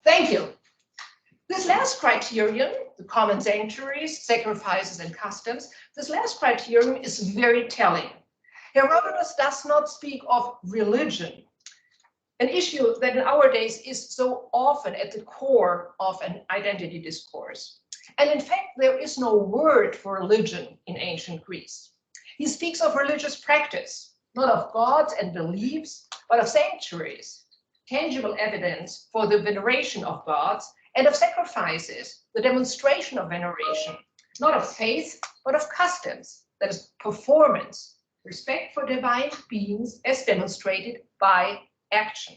Thank you. This last criterion, the common sanctuaries, sacrifices, and customs, this last criterion is very telling. Herodotus does not speak of religion, an issue that in our days is so often at the core of an identity discourse. And in fact, there is no word for religion in ancient Greece. He speaks of religious practice, not of gods and beliefs, but of sanctuaries, tangible evidence for the veneration of gods, and of sacrifices, the demonstration of veneration, not of faith, but of customs, that is, performance, respect for divine beings as demonstrated by action.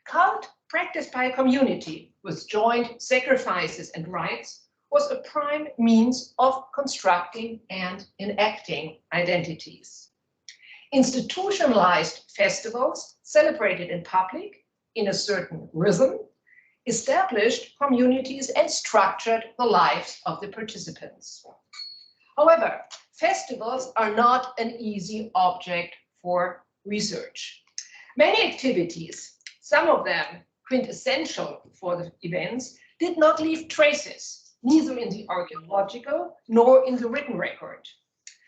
Cult practiced by a community with joint sacrifices and rites was a prime means of constructing and enacting identities. Institutionalized festivals celebrated in public in a certain rhythm established communities and structured the lives of the participants. However, festivals are not an easy object for research. Many activities, some of them quintessential for the events, did not leave traces, neither in the archaeological nor in the written record.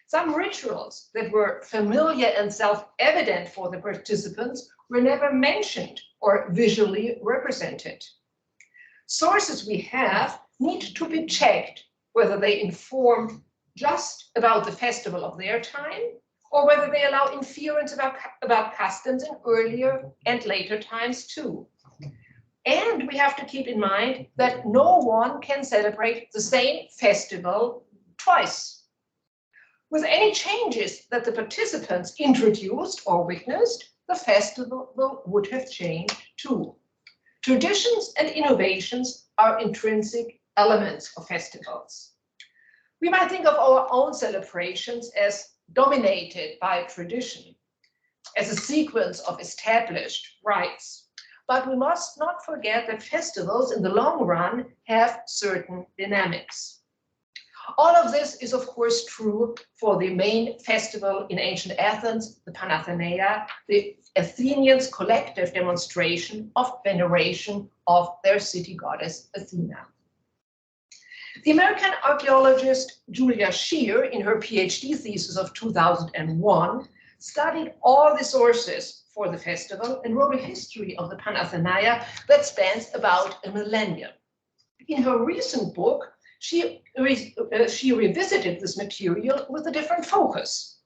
Some rituals that were familiar and self-evident for the participants were never mentioned or visually represented. Sources we have need to be checked whether they inform just about the festival of their time or whether they allow inference about customs in earlier and later times too. And we have to keep in mind that no one can celebrate the same festival twice. With any changes that the participants introduced or witnessed, the festival would have changed too. Traditions and innovations are intrinsic elements of festivals. We might think of our own celebrations as dominated by tradition, as a sequence of established rites. But we must not forget that festivals in the long run have certain dynamics. All of this is, of course, true for the main festival in ancient Athens, the Panathenaia, the Athenians' collective demonstration of veneration of their city goddess Athena. The American archaeologist Julia Scheer, in her PhD thesis of 2001, studied all the sources for the festival and wrote a history of the Panathenaia that spans about a millennium. In her recent book, she revisited this material with a different focus,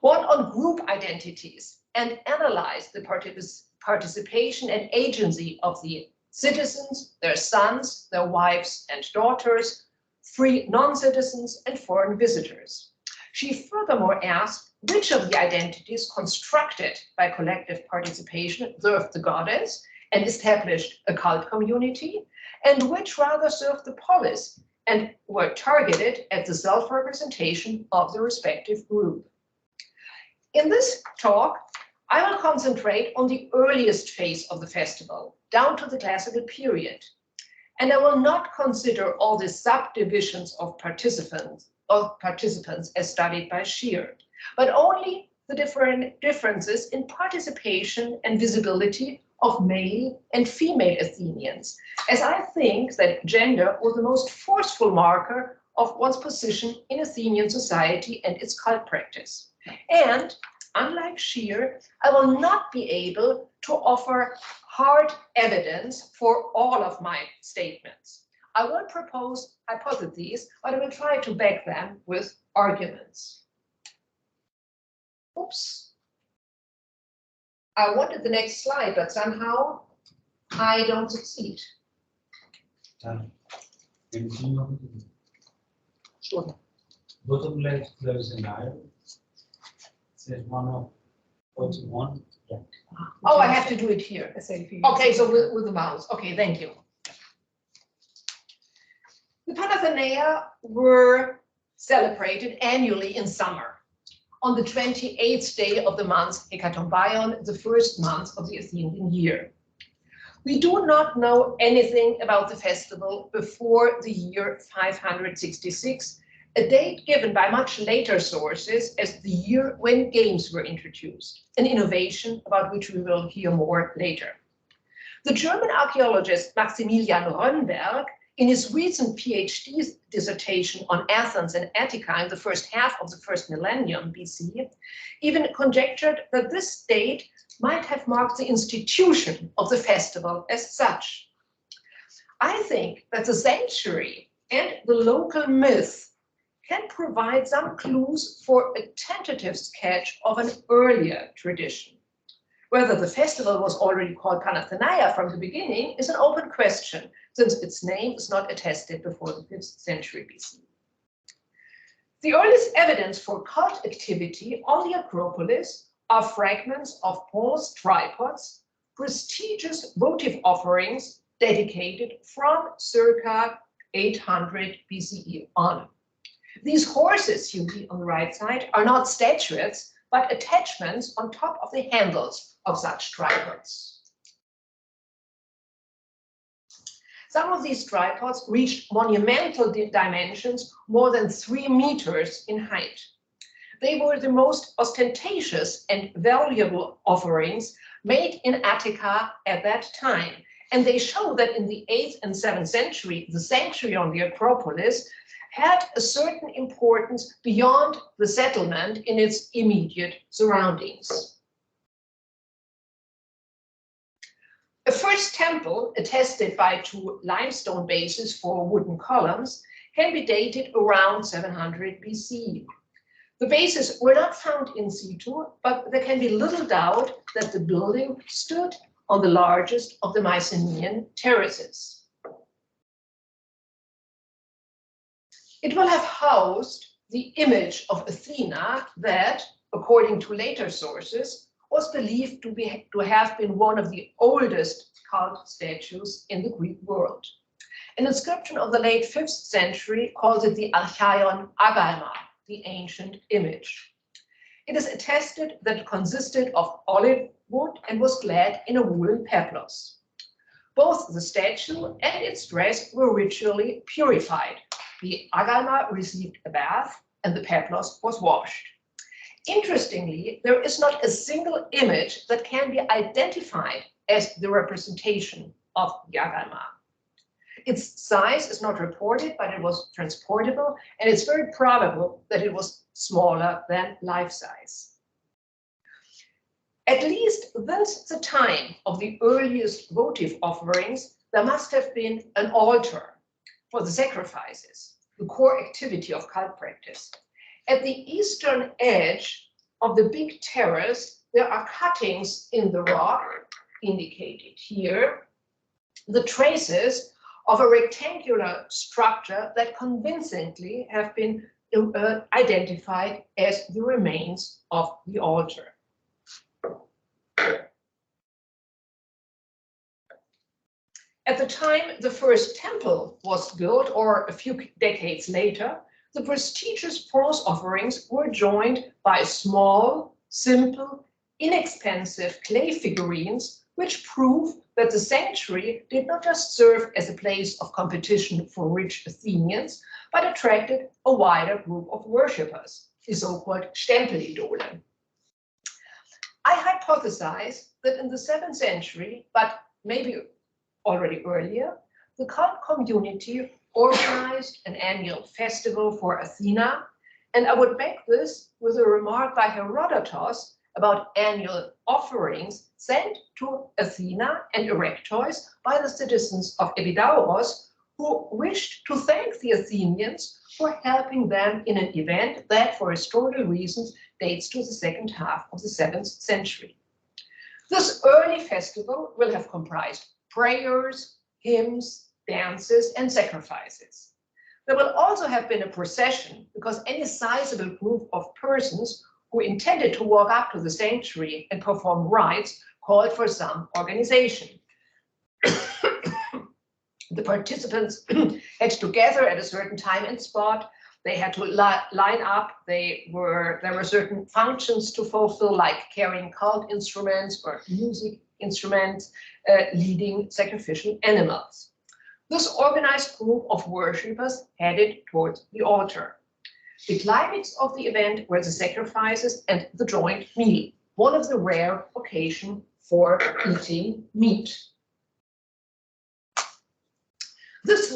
one on group identities, and analyzed the participation and agency of the citizens, their sons, their wives and daughters, free non-citizens, and foreign visitors. She furthermore asked which of the identities constructed by collective participation served the goddess and established a cult community, and which rather served the polis and were targeted at the self-representation of the respective group. In this talk, I will concentrate on the earliest phase of the festival, down to the classical period. And I will not consider all the subdivisions of participants as studied by Scheer, but only the different differences in participation and visibility of male and female Athenians, as I think that gender was the most forceful marker of one's position in Athenian society and its cult practice. And unlike Scheer, I will not be able to offer hard evidence for all of my statements. I will propose hypotheses, but I will try to back them with arguments. Oops. I wanted the next slide, but somehow I don't succeed. Sure. Bottom left, there's an arrow. It says 141. Yeah. Oh, I have to do it here. Okay, so with the mouse. Okay, thank you. The Panathenaia were celebrated annually in summer, on the 28th day of the month Hekatombion, the first month of the Athenian year. We do not know anything about the festival before the year 566, a date given by much later sources as the year when games were introduced, an innovation about which we will hear more later. The German archaeologist Maximilian Rönnberg, in his recent PhD dissertation on Athens and Attica in the first half of the first millennium BC, even conjectured that this date might have marked the institution of the festival as such. I think that the sanctuary and the local myth can provide some clues for a tentative sketch of an earlier tradition. Whether the festival was already called Panathenaia from the beginning is an open question, since its name is not attested before the 5th century BC. The earliest evidence for cult activity on the Acropolis are fragments of bronze tripods, prestigious votive offerings dedicated from circa 800 BCE on. These horses you see on the right side are not statuettes, but attachments on top of the handles of such tripods. Some of these tripods reached monumental dimensions, more than 3 meters in height. They were the most ostentatious and valuable offerings made in Attica at that time, and they show that in the 8th and 7th century, the sanctuary on the Acropolis had a certain importance beyond the settlement in its immediate surroundings. A first temple, attested by 2 limestone bases for wooden columns, can be dated around 700 BC. The bases were not found in situ, but there can be little doubt that the building stood on the largest of the Mycenaean terraces. It will have housed the image of Athena that, according to later sources, was believed to have been one of the oldest cult statues in the Greek world. An inscription of the late 5th century calls it the Archaion Agalma, the ancient image. It is attested that it consisted of olive wood and was clad in a woolen peplos. Both the statue and its dress were ritually purified. The Agalma received a bath and the peplos was washed. Interestingly, there is not a single image that can be identified as the representation of the Agalma. Its size is not reported, but it was transportable, and it's very probable that it was smaller than life size. At least since the time of the earliest votive offerings, there must have been an altar for the sacrifices, the core activity of cult practice. At the eastern edge of the big terrace, there are cuttings in the rock, indicated here, the traces of a rectangular structure that convincingly have been identified as the remains of the altar. At the time the first temple was built, or a few decades later, the prestigious bronze offerings were joined by small, simple, inexpensive clay figurines, which prove that the sanctuary did not just serve as a place of competition for rich Athenians, but attracted a wider group of worshippers, the so-called Stempelidole. I hypothesize that in the 7th century, but maybe already earlier, the cult community organized an annual festival for Athena, and I would back this with a remark by Herodotus about annual offerings sent to Athena and Erectois by the citizens of Epidaurus, who wished to thank the Athenians for helping them in an event that, for historical reasons, dates to the second half of the 7th century. This early festival will have comprised prayers, hymns, dances, and sacrifices. There will also have been a procession, because any sizable group of persons who intended to walk up to the sanctuary and perform rites called for some organization. The participants had to gather at a certain time and spot. They had to line up. There were certain functions to fulfill, like carrying cult instruments or music instruments, leading sacrificial animals. This organized group of worshippers headed towards the altar. The climax of the event were the sacrifices and the joint meal, one of the rare occasions for eating meat. This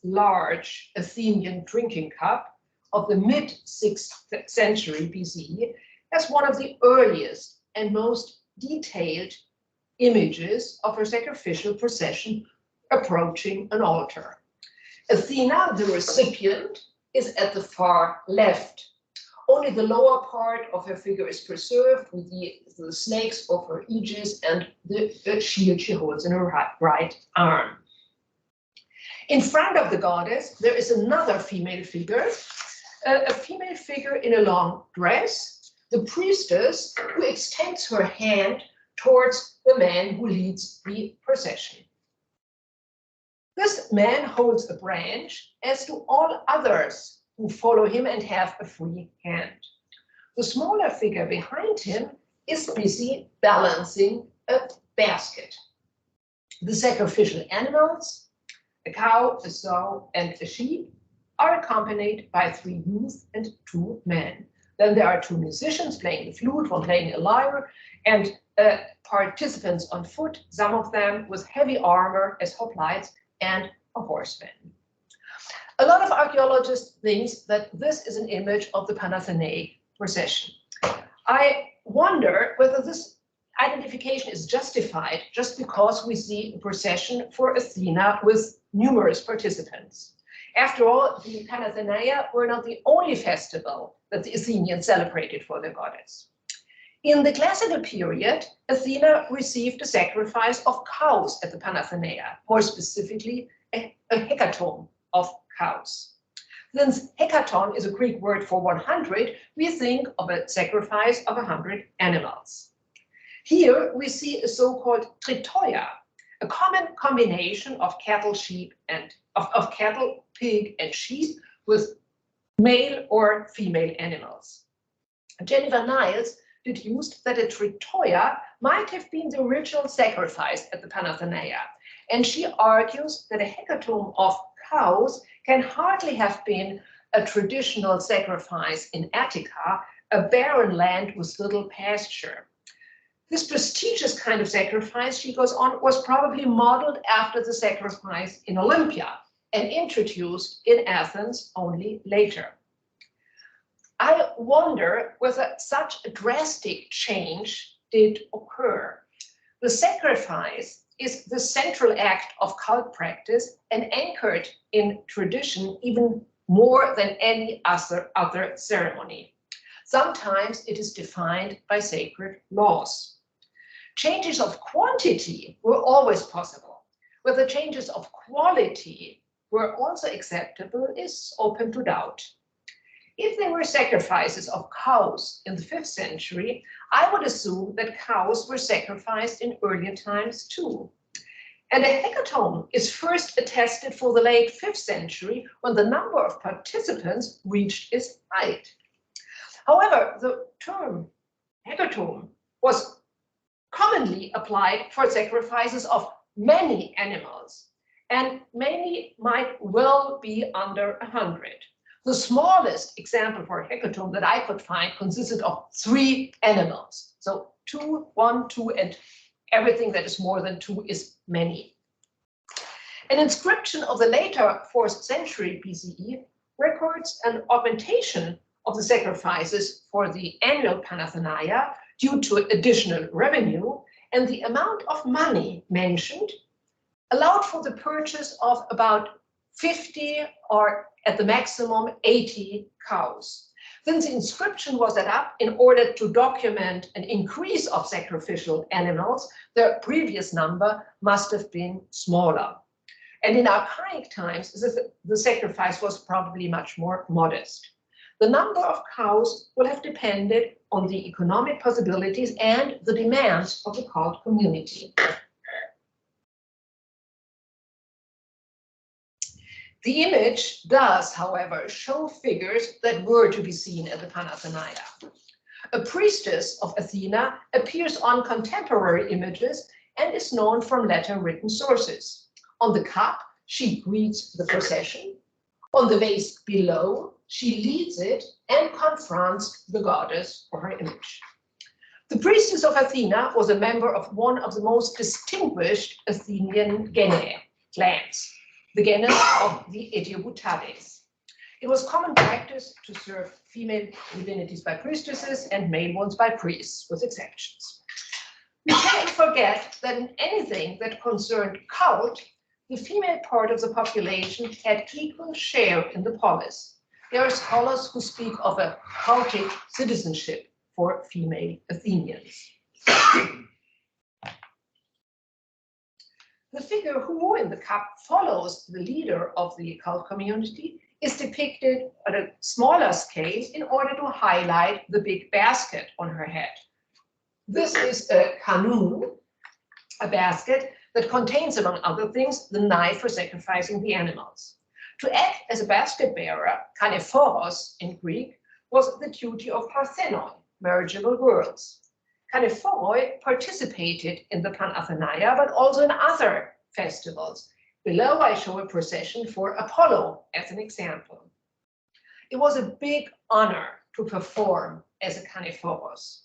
large Athenian drinking cup of the mid-6th century BCE has one of the earliest and most detailed images of a sacrificial procession approaching an altar. Athena, the recipient, is at the far left. Only the lower part of her figure is preserved with the snakes of her aegis and the shield she holds in her right arm. In front of the goddess, there is another female figure, a female figure in a long dress, the priestess, who extends her hand towards the man who leads the procession. This man holds a branch, as do all others who follow him and have a free hand. The smaller figure behind him is busy balancing a basket. The sacrificial animals, a cow, a sow, and a sheep, are accompanied by 3 youths and 2 men. Then there are 2 musicians playing the flute, one playing a lyre, and participants on foot, some of them with heavy armor as hoplites, and a horseman. A lot of archaeologists think that this is an image of the Panathenaia procession. I wonder whether this identification is justified just because we see a procession for Athena with numerous participants. After all, the Panathenaia were not the only festival that the Athenians celebrated for their goddess. In the classical period, Athena received a sacrifice of cows at the Panathenaia, more specifically a hecatomb of cows. Since hecaton is a Greek word for 100, we think of a sacrifice of 100 animals. Here we see a so-called tritoia, a common combination of cattle, sheep, and of cattle, pig, and sheep with male or female animals. Jennifer Niles deduced that a tritoia might have been the original sacrifice at the Panathenaia, and she argues that a hecatomb of cows can hardly have been a traditional sacrifice in Attica, a barren land with little pasture. This prestigious kind of sacrifice, she goes on, was probably modeled after the sacrifice in Olympia and introduced in Athens only later. I wonder whether such a drastic change did occur. The sacrifice is the central act of cult practice and anchored in tradition even more than any other ceremony. Sometimes it is defined by sacred laws. Changes of quantity were always possible. Whether changes of quality were also acceptable is open to doubt. If there were sacrifices of cows in the 5th century, I would assume that cows were sacrificed in earlier times too. And a hecatomb is first attested for the late 5th century when the number of participants reached its height. However, the term hecatomb was commonly applied for sacrifices of many animals, and many might well be under 100. The smallest example for a hecatomb that I could find consisted of 3 animals. So 2, 1, 2, and everything that is more than 2 is many. An inscription of the later 4th century BCE records an augmentation of the sacrifices for the annual Panathenaia due to additional revenue, and the amount of money mentioned allowed for the purchase of about 50 or at the maximum 80 cows. Since the inscription was set up in order to document an increase of sacrificial animals, the previous number must have been smaller. And in archaic times, the sacrifice was probably much more modest. The number of cows will have depended on the economic possibilities and the demands of the cult community. The image does, however, show figures that were to be seen at the Panathenaia. A priestess of Athena appears on contemporary images and is known from later written sources. On the cup, she greets the procession. On the vase below, she leads it and confronts the goddess or her image. The priestess of Athena was a member of one of the most distinguished Athenian clans, the genus of the Aethiobutades. It was common practice to serve female divinities by priestesses and male ones by priests, with exceptions. We can't forget that in anything that concerned cult, the female part of the population had equal share in the polis. There are scholars who speak of a cultic citizenship for female Athenians. The figure who in the cup follows the leader of the cult community is depicted at a smaller scale in order to highlight the big basket on her head. This is a kanun, a basket that contains, among other things, the knife for sacrificing the animals. To act as a basket bearer, kanephoros in Greek, was the duty of parthenoi, marriageable girls. Kanephoroi participated in the Panathenaia, but also in other festivals. Below I show a procession for Apollo as an example. It was a big honor to perform as a kanephoros.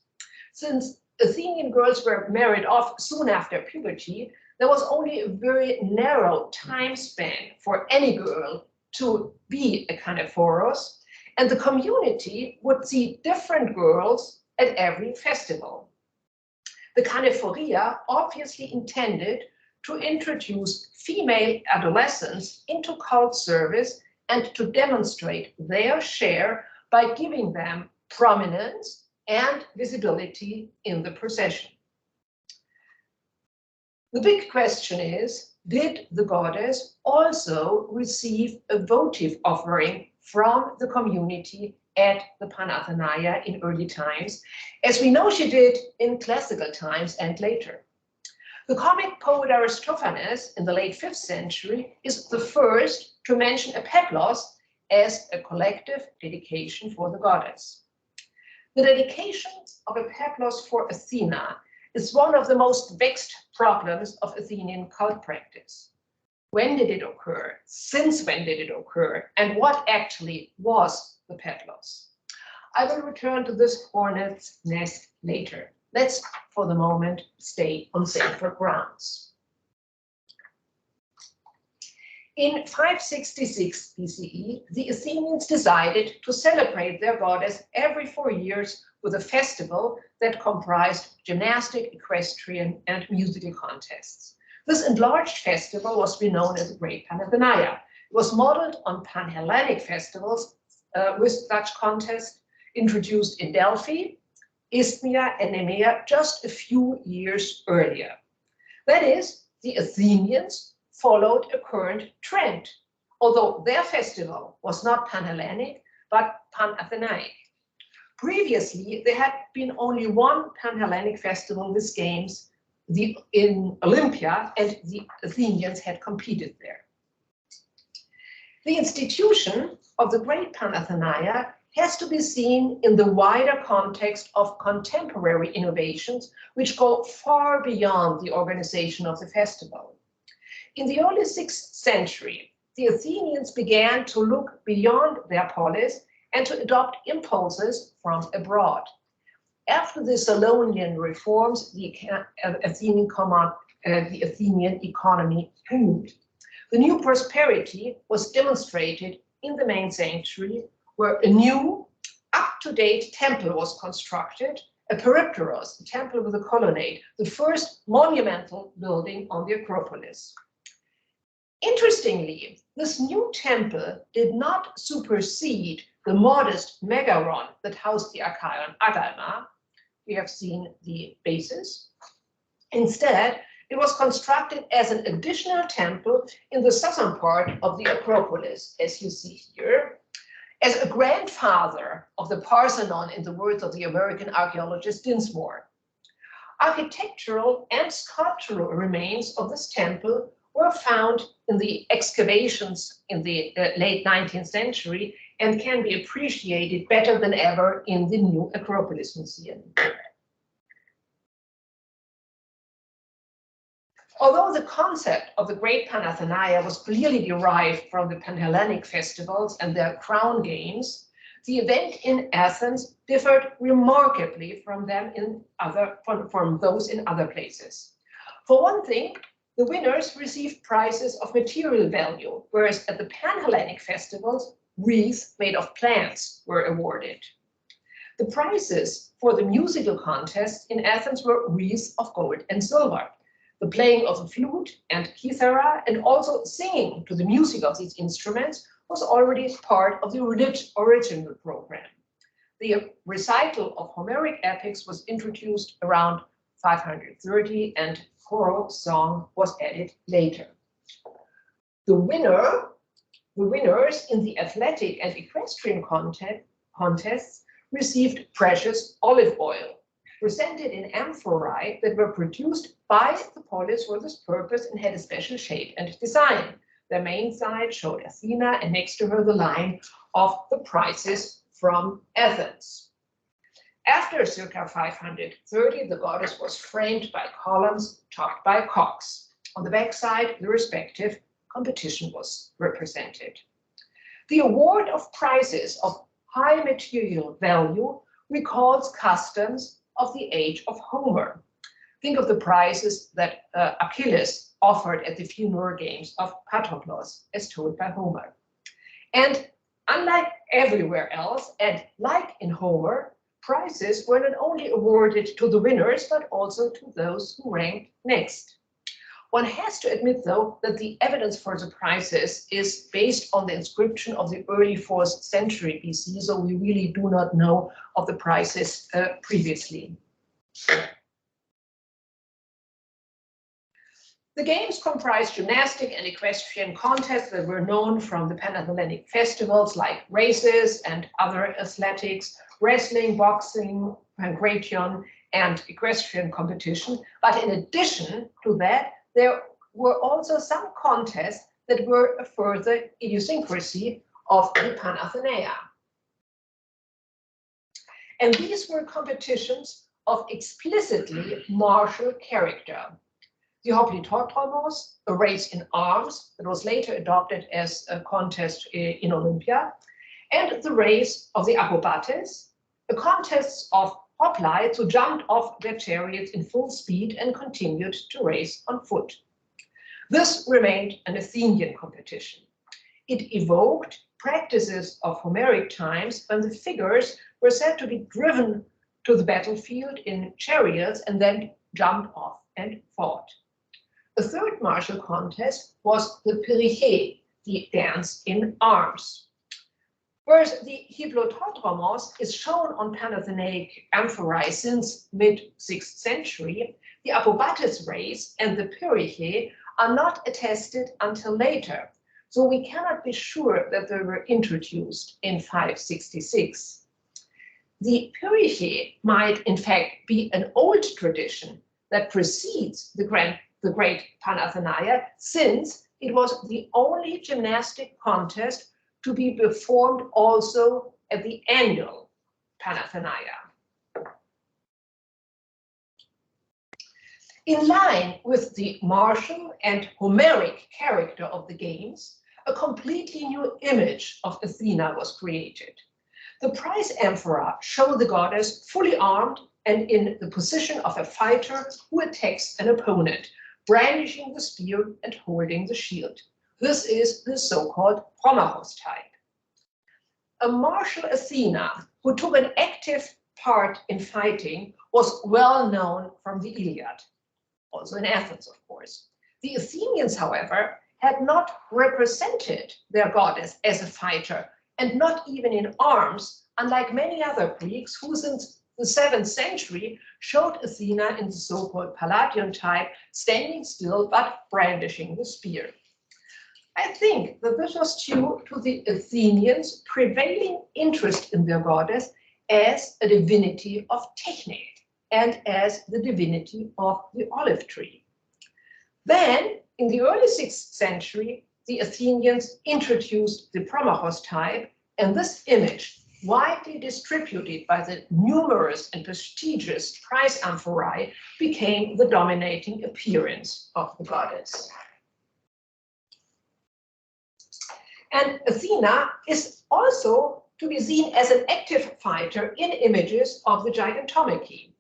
Since Athenian girls were married off soon after puberty, there was only a very narrow time span for any girl to be a kanephoros, and the community would see different girls at every festival. The kanephoria obviously intended to introduce female adolescents into cult service and to demonstrate their share by giving them prominence and visibility in the procession. The big question is, did the goddess also receive a votive offering from the community at the Panathenaia in early times, as we know she did in classical times and later? The comic poet Aristophanes in the late 5th century is the first to mention a peplos as a collective dedication for the goddess. The dedication of a peplos for Athena is one of the most vexed problems of Athenian cult practice. When did it occur? Since when did it occur? And what actually was the peplos? I will return to this hornet's nest later. Let's, for the moment, stay on safer grounds. In 566 BCE, the Athenians decided to celebrate their goddess every 4 years with a festival that comprised gymnastic, equestrian, and musical contests. This enlarged festival was to be known as the Great Panathenaia. It was modeled on Pan-Hellenic festivals with such contests introduced in Delphi, Isthmia, and Nemea just a few years earlier. That is, the Athenians followed a current trend, although their festival was not Pan-Hellenic, but Pan-Athenaic. Previously, there had been only one Pan-Hellenic festival with games in Olympia, and the Athenians had competed there. The institution of the Great Panathenaia has to be seen in the wider context of contemporary innovations, which go far beyond the organization of the festival. In the early 6th century, the Athenians began to look beyond their polis and to adopt impulses from abroad. After the Solonian reforms, the Athenian economy boomed. The new prosperity was demonstrated in the main sanctuary, where a new, up-to-date temple was constructed, a peripteros, a temple with a colonnade, the first monumental building on the Acropolis. Interestingly, this new temple did not supersede the modest megaron that housed the Achaean Agalma. We have seen the basis. Instead, it was constructed as an additional temple in the southern part of the Acropolis, as you see here, as a grandfather of the Parthenon, in the words of the American archaeologist Dinsmore. Architectural and sculptural remains of this temple were found in the excavations in the late 19th century and can be appreciated better than ever in the new Acropolis Museum. Although the concept of the Great Panathenaia was clearly derived from the Pan-Hellenic festivals and their crown games, the event in Athens differed remarkably from those in other places. For one thing, the winners received prizes of material value, whereas at the Pan-Hellenic festivals, wreaths made of plants were awarded. The prizes for the musical contests in Athens were wreaths of gold and silver. The playing of the flute and kithara, and also singing to the music of these instruments, was already part of the original program. The recital of Homeric epics was introduced around 530, and choral song was added later. The winners in the athletic and equestrian contests received precious olive oil, presented in amphorae that were produced by the polis for this purpose and had a special shape and design. The main side showed Athena, and next to her the line of the prizes from Athens. After circa 530, the goddess was framed by columns topped by cocks. On the backside, the respective competition was represented. The award of prizes of high material value recalls customs of the age of Homer. Think of the prizes that Achilles offered at the funeral games of Patroclus, as told by Homer. And unlike everywhere else, and like in Homer, prizes were not only awarded to the winners, but also to those who ranked next. One has to admit, though, that the evidence for the prizes is based on the inscription of the early 4th century BC, so we really do not know of the prizes previously. The games comprised gymnastic and equestrian contests that were known from the Pan-Hellenic festivals, like races and other athletics, wrestling, boxing, pankration, and equestrian competition. But in addition to that, there were also some contests that were a further idiosyncrasy of the Panathenaia. And these were competitions of explicitly martial character. The hoplitothromos, a race in arms that was later adopted as a contest in Olympia, and the race of the acrobates, a contest of hoplites who jumped off their chariots in full speed and continued to race on foot. This remained an Athenian competition. It evoked practices of Homeric times when the figures were said to be driven to the battlefield in chariots and then jumped off and fought. The third martial contest was the Pyrrhiche, the dance in arms. Whereas the Hiplotodromos is shown on Panathenaic amphorae since mid-6th century, the Apobates race and the Pyrrhiche are not attested until later, so we cannot be sure that they were introduced in 566. The Pyrrhiche might in fact be an old tradition that precedes the great Panathenaia, since it was the only gymnastic contest to be performed also at the annual Panathenaia. In line with the martial and Homeric character of the games, a completely new image of Athena was created. The prize amphora show the goddess fully armed and in the position of a fighter who attacks an opponent, brandishing the spear and holding the shield. This is the so-called Promachos type. A martial Athena who took an active part in fighting was well known from the Iliad, also in Athens, of course. The Athenians, however, had not represented their goddess as a fighter, and not even in arms, unlike many other Greeks who since the 7th century showed Athena in the so-called Palladian type, standing still but brandishing the spear. I think that this was due to the Athenians' prevailing interest in their goddess as a divinity of technique and as the divinity of the olive tree. Then, in the early 6th century, the Athenians introduced the Promachos type, and this image, widely distributed by the numerous and prestigious prize amphorae, became the dominating appearance of the goddess. And Athena is also to be seen as an active fighter in images of the gigantomachy.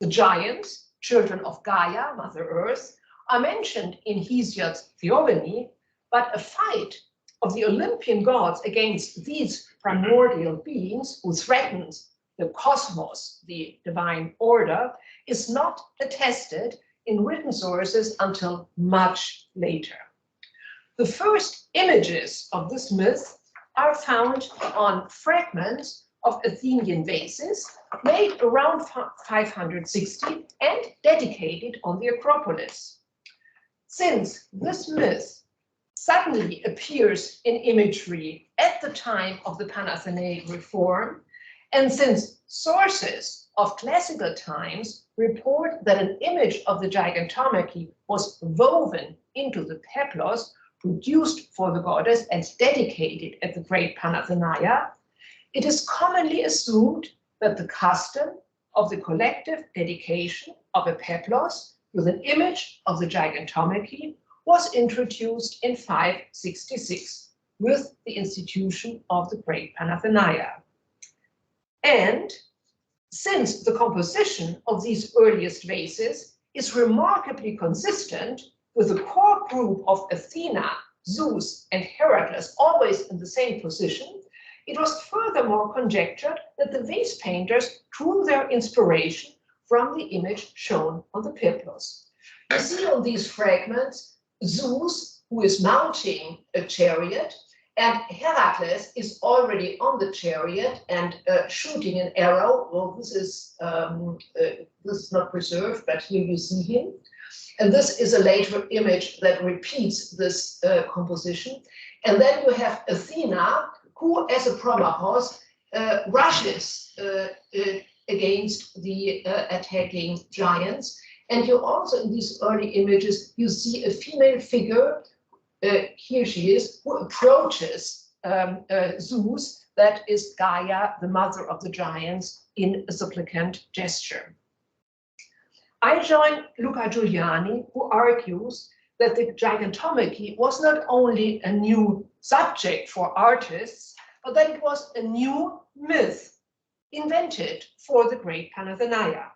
The giants, children of Gaia, Mother Earth, are mentioned in Hesiod's Theogony, but a fight of the Olympian gods against these primordial beings who threatens the cosmos, the divine order, is not attested in written sources until much later. The first images of this myth are found on fragments of Athenian vases made around 560 and dedicated on the Acropolis. Since this myth suddenly appears in imagery at the time of the Panathenaia reform, and since sources of classical times report that an image of the gigantomachy was woven into the peplos produced for the goddess and dedicated at the great Panathenaia, it is commonly assumed that the custom of the collective dedication of a peplos with an image of the gigantomachy was introduced in 566 with the institution of the great Panathenaia. And since the composition of these earliest vases is remarkably consistent with the core group of Athena, Zeus, and Heracles always in the same position, it was furthermore conjectured that the vase painters drew their inspiration from the image shown on the peplos. You see on these fragments Zeus, who is mounting a chariot, and Heracles is already on the chariot and shooting an arrow. Well, this is not preserved, but here you see him. And this is a later image that repeats this composition. And then you have Athena, who, as a promachos, rushes against the attacking giants. And you also, in these early images, you see a female figure, here she is, who approaches Zeus, that is Gaia, the mother of the giants, in a supplicant gesture. I join Luca Giuliani, who argues that the gigantomachy was not only a new subject for artists, but that it was a new myth invented for the great Panathenaia.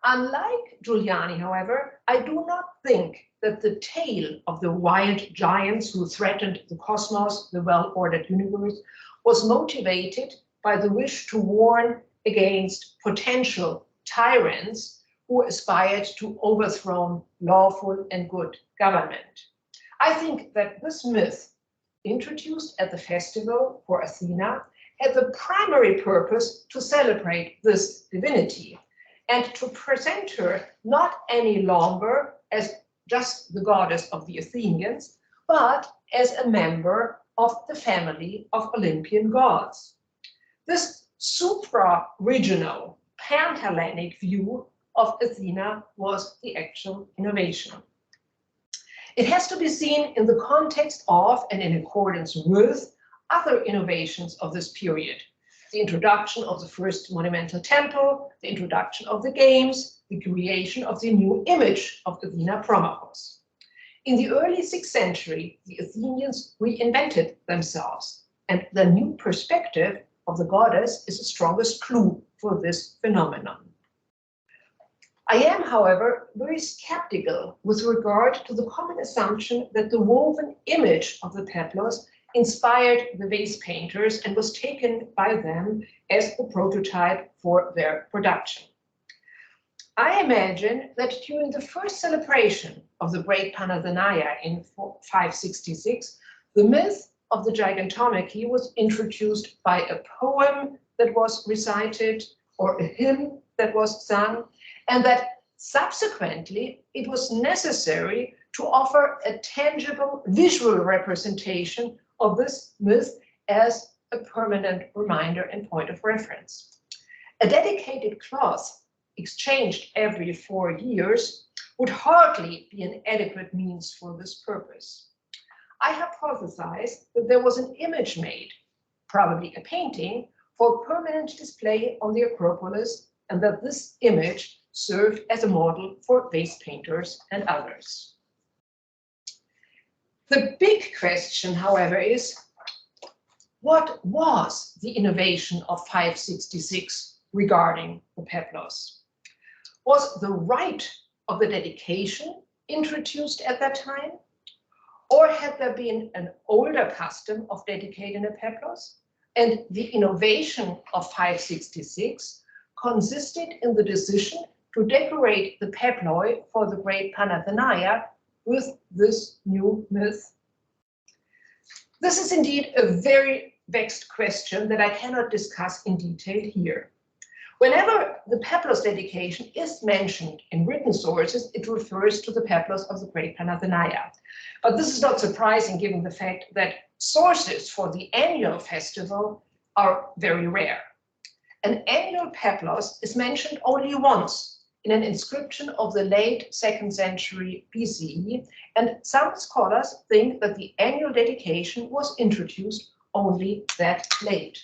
Unlike Giuliani, however, I do not think that the tale of the wild giants who threatened the cosmos, the well-ordered universe, was motivated by the wish to warn against potential tyrants who aspired to overthrow lawful and good government. I think that this myth, introduced at the festival for Athena, had the primary purpose to celebrate this divinity and to present her not any longer as just the goddess of the Athenians, but as a member of the family of Olympian gods. This supra-regional, pan-Hellenic view of Athena was the actual innovation. It has to be seen in the context of and in accordance with other innovations of this period. The introduction of the first monumental temple, the introduction of the games, the creation of the new image of Athena Promachos. In the early 6th century, the Athenians reinvented themselves, and the new perspective of the goddess is the strongest clue for this phenomenon. I am, however, very skeptical with regard to the common assumption that the woven image of the peplos inspired the vase painters and was taken by them as the prototype for their production. I imagine that during the first celebration of the great Panathenaia in 566, the myth of the gigantomachy was introduced by a poem that was recited or a hymn that was sung, and that subsequently it was necessary to offer a tangible visual representation of this myth as a permanent reminder and point of reference. A dedicated cloth exchanged every 4 years would hardly be an adequate means for this purpose. I hypothesize that there was an image made, probably a painting, for permanent display on the Acropolis, and that this image served as a model for vase painters and others. The big question, however, is What was the innovation of 566 regarding the peplos? Was the rite of the dedication introduced at that time? Or had there been an older custom of dedicating a peplos? And the innovation of 566 consisted in the decision to decorate the peploi for the great Panathenaia with this new myth. This is indeed a very vexed question that I cannot discuss in detail here. Whenever the peplos dedication is mentioned in written sources, it refers to the peplos of the great Panathenaia. But this is not surprising given the fact that sources for the annual festival are very rare. An annual peplos is mentioned only once in an inscription of the late 2nd century BCE, and some scholars think that the annual dedication was introduced only that late.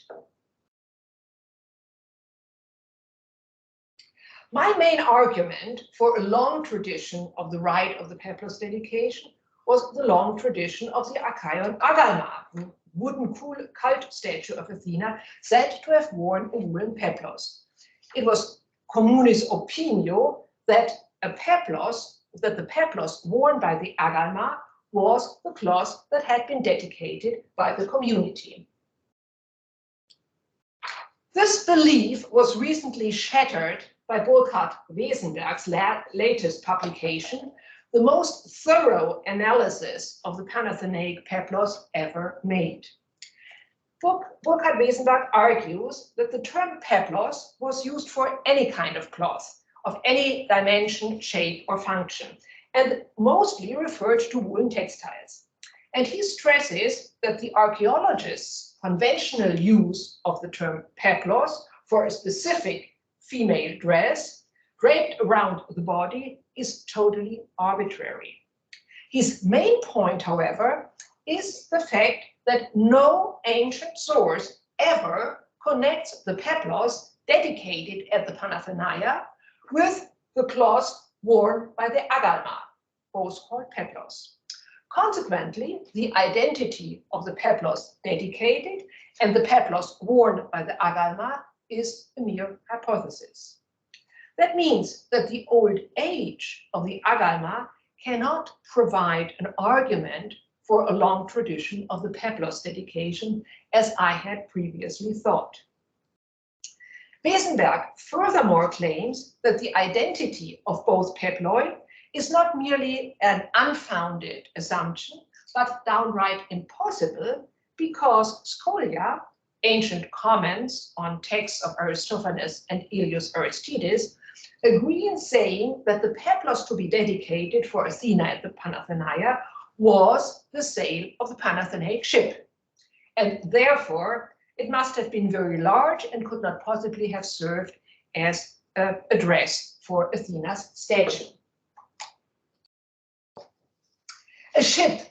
My main argument for a long tradition of the rite of the peplos dedication was the long tradition of the Achaean agalma, the wooden cult statue of Athena said to have worn a woolen peplos. It was communis opinio that the peplos worn by the agalma was the cloth that had been dedicated by the community. This belief was recently shattered by Burkhard Wesenberg's latest publication, the most thorough analysis of the Panathenaic peplos ever made. Burkhard Wesenberg argues that the term peplos was used for any kind of cloth, of any dimension, shape, or function, and mostly referred to woolen textiles. And he stresses that the archaeologists' conventional use of the term peplos for a specific female dress draped around the body is totally arbitrary. His main point, however, is the fact that no ancient source ever connects the peplos dedicated at the Panathenaia with the cloth worn by the agalma, both called peplos. Consequently, the identity of the peplos dedicated and the peplos worn by the agalma is a mere hypothesis. That means that the old age of the agalma cannot provide an argument for a long tradition of the peplos dedication, as I had previously thought. Wesenberg furthermore claims that the identity of both peploi is not merely an unfounded assumption, but downright impossible, because scholia, ancient comments on texts of Aristophanes and Aelius Aristides, agree in saying that the peplos to be dedicated for Athena at the Panathenaia was the sail of the Panathenaic ship. And therefore, it must have been very large and could not possibly have served as a dress for Athena's statue. A ship,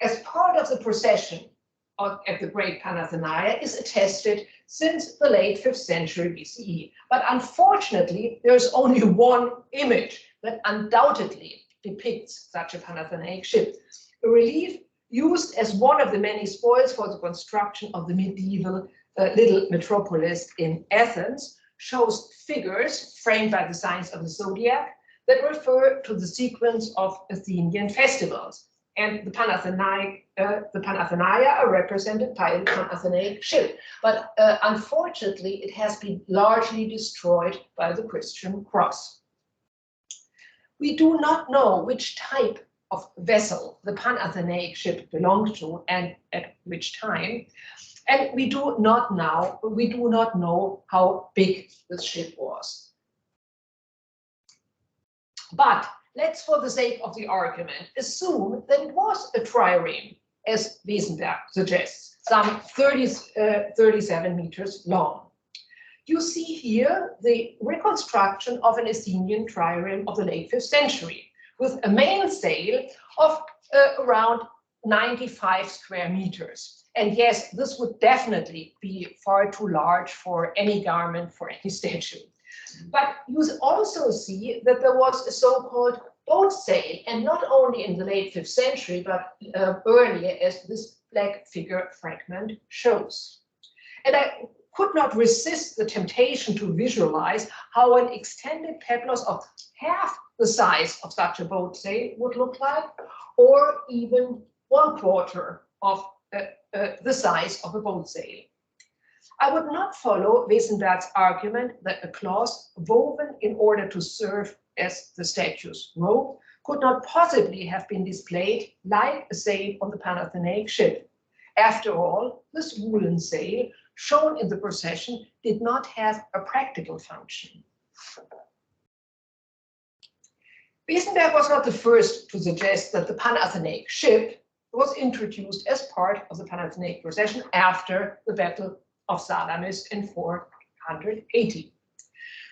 as part of the procession at the great Panathenaia, is attested since the late 5th century BCE. But unfortunately, there's only one image that undoubtedly depicts such a Panathenaic ship. A relief used as one of the many spoils for the construction of the medieval little metropolis in Athens shows figures framed by the signs of the zodiac that refer to the sequence of Athenian festivals. And the Panathenaia are represented by the Panathenaic ship. But unfortunately, it has been largely destroyed by the Christian cross. We do not know which type of vessel the Panathenaic ship belonged to and at which time. And we do not know how big this ship was. But let's, for the sake of the argument, assume that it was a trireme, as Wesenberg suggests, some 37 meters long. You see here the reconstruction of an Athenian trireme of the late 5th century, with a mainsail of around 95 square meters. And yes, this would definitely be far too large for any garment, for any statue. But you also see that there was a so-called boat sail, and not only in the late 5th century, but earlier, as this black figure fragment shows. And I could not resist the temptation to visualize how an extended peplos of half the size of such a boat sail would look like, or even 1/4 of the size of a boat sail. I would not follow Wesenberg's argument that a cloth woven in order to serve as the statue's robe could not possibly have been displayed like a sail on the Panathenaia ship. After all, this woolen sail shown in the procession did not have a practical function. Wesenberg was not the first to suggest that the Panathenaia ship was introduced as part of the Panathenaia procession after the Battle of Salamis in 480.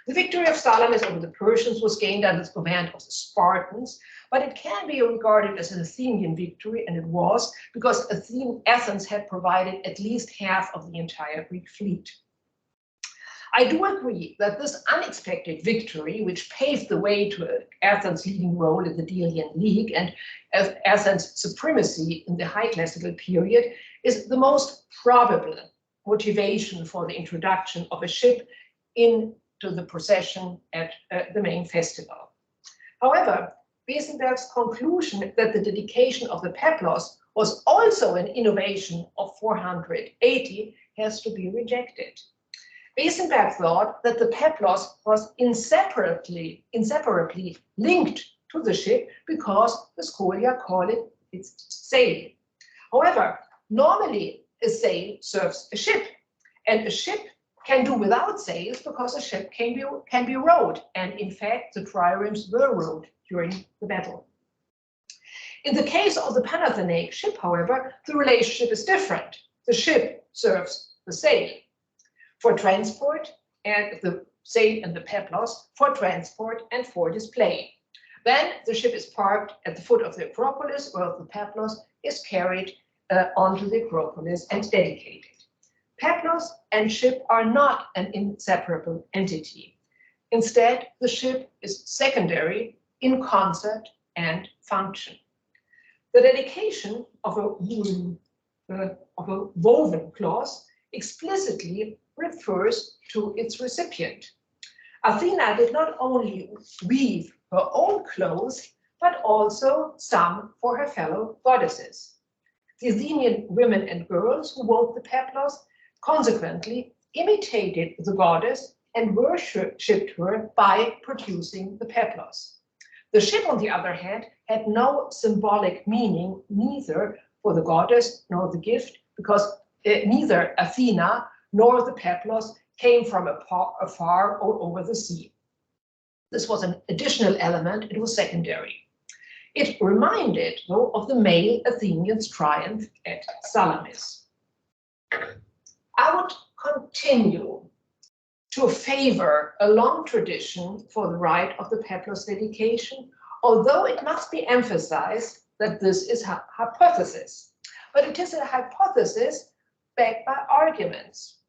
The victory of Salamis over the Persians was gained under the command of the Spartans, but it can be regarded as an Athenian victory, and it was because Athens had provided at least half of the entire Greek fleet. I do agree that this unexpected victory, which paved the way to Athens' leading role in the Delian League and Athens' supremacy in the High Classical period, is the most probable motivation for the introduction of a ship into the procession at the main festival. However, Wesenberg's conclusion that the dedication of the peplos was also an innovation of 480 has to be rejected. Wesenberg thought that the peplos was inseparably linked to the ship because the scholia call it its sail. However, normally a sail serves a ship, and a ship can do without sails because a ship can be rowed, and in fact the triremes were rowed during the battle. In the case of the Panathenaia ship, however, the relationship is different. The ship serves the sail for transport, and the sail and the peplos for transport and for display. Then the ship is parked at the foot of the Acropolis, where the peplos is carried onto the Acropolis and dedicated. Peplos and ship are not an inseparable entity. Instead, the ship is secondary in concept and function. The dedication of a woven cloth explicitly refers to its recipient. Athena did not only weave her own clothes, but also some for her fellow goddesses. The Athenian women and girls who wove the peplos consequently imitated the goddess and worshipped her by producing the peplos. The ship, on the other hand, had no symbolic meaning, neither for the goddess nor the gift, because neither Athena nor the peplos came from afar or over the sea. This was an additional element, it was secondary. It reminded, though, of the male Athenians' triumph at Salamis. I would continue to favor a long tradition for the rite of the peplos dedication, although it must be emphasized that this is a hypothesis. But it is a hypothesis backed by arguments.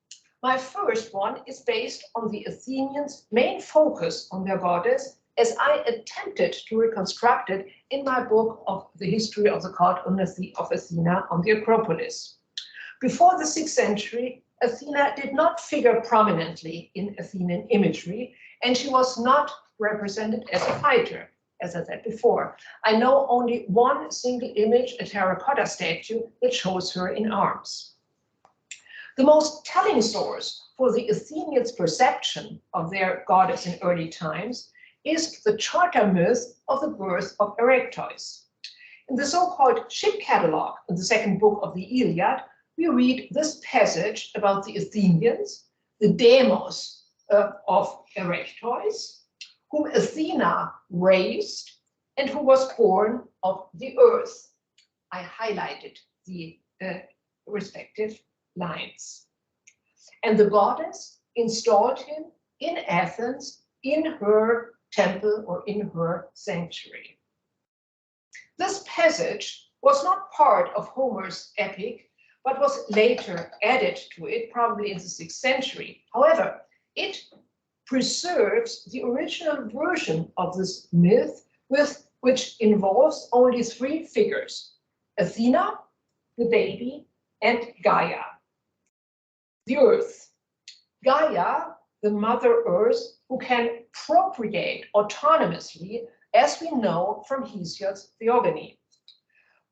My first one is based on the Athenians' main focus on their goddess, as I attempted to reconstruct it in my book of the history of the cult of Athena on the Acropolis. Before the 6th century, Athena did not figure prominently in Athenian imagery, and she was not represented as a fighter, as I said before. I know only one single image, a terracotta statue, that shows her in arms. The most telling source for the Athenians' perception of their goddess in early times is the charter myth of the birth of Erectois. In the so-called ship catalogue in the second book of the Iliad, we read this passage about the Athenians, the demos of Erectois, whom Athena raised and who was born of the earth. I highlighted the respective lines. And the goddess installed him in Athens in her temple or in her sanctuary. This passage was not part of Homer's epic, but was later added to it, probably in the 6th century. However, it preserves the original version of this myth, which involves only 3 figures: Athena, the baby, and Gaia, the earth. Gaia, the Mother Earth, who can procreate autonomously, as we know from Hesiod's Theogony.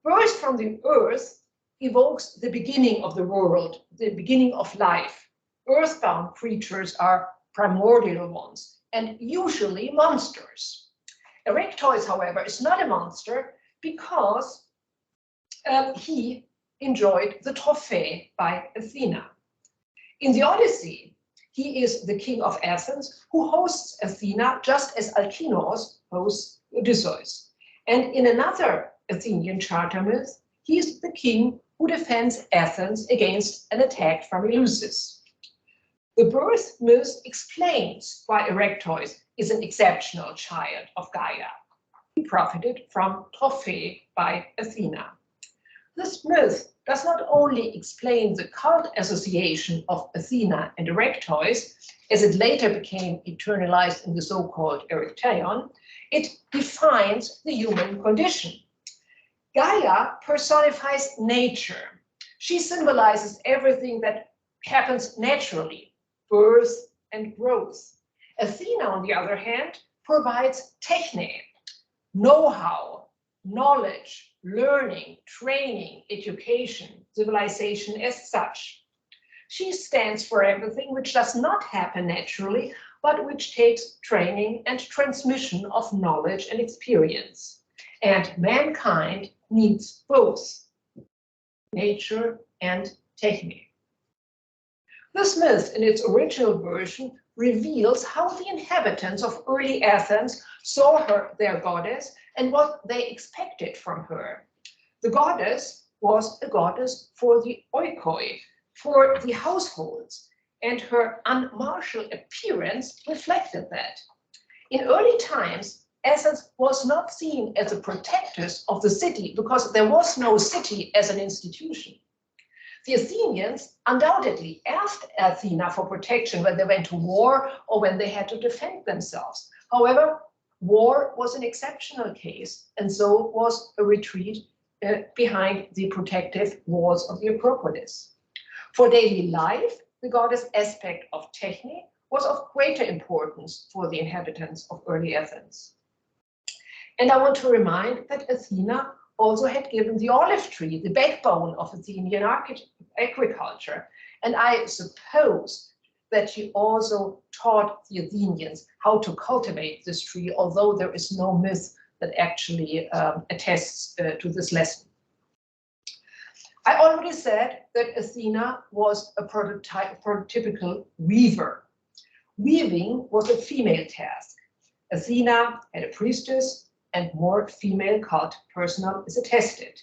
Birth from the earth evokes the beginning of the world, the beginning of life. Earthbound creatures are primordial ones and usually monsters. Erectois, however, is not a monster because he enjoyed the trophy by Athena. In the Odyssey, he is the king of Athens who hosts Athena just as Alkinoos hosts Odysseus. And in another Athenian charter myth, he is the king who defends Athens against an attack from Eleusis. The birth myth explains why Erectois is an exceptional child of Gaia. He profited from trophy by Athena. This myth does not only explain the cult association of Athena and Erectois, as it later became eternalized in the so-called Erectaion, it defines the human condition. Gaia personifies nature. She symbolizes everything that happens naturally, birth and growth. Athena, on the other hand, provides techne, know-how, knowledge, learning, training, education, civilization as such. She stands for everything which does not happen naturally, but which takes training and transmission of knowledge and experience. And mankind needs both nature and technique. This myth, in its original version, reveals how the inhabitants of early Athens saw her, their goddess, and what they expected from her. The goddess was a goddess for the oikoi, for the households, and her unmartial appearance reflected that. In early times, Athens was not seen as a protectress of the city because there was no city as an institution. The Athenians undoubtedly asked Athena for protection when they went to war or when they had to defend themselves. However, war was an exceptional case, and so was a retreat behind the protective walls of the Acropolis. For daily life, the goddess aspect of technique was of greater importance for the inhabitants of early Athens. And I want to remind that Athena also had given the olive tree, the backbone of Athenian agriculture. And I suppose that she also taught the Athenians how to cultivate this tree, although there is no myth that actually attests to this lesson. I already said that Athena was a prototypical weaver. Weaving was a female task. Athena had a priestess, and more female cult personnel is attested.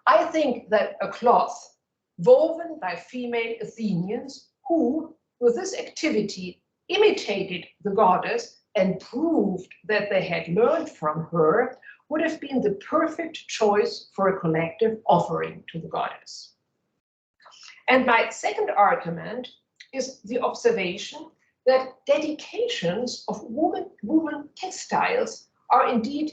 I think that a cloth woven by female Athenians who, with this activity, imitated the goddess and proved that they had learned from her, would have been the perfect choice for a collective offering to the goddess. And my second argument is the observation that dedications of woven textiles are indeed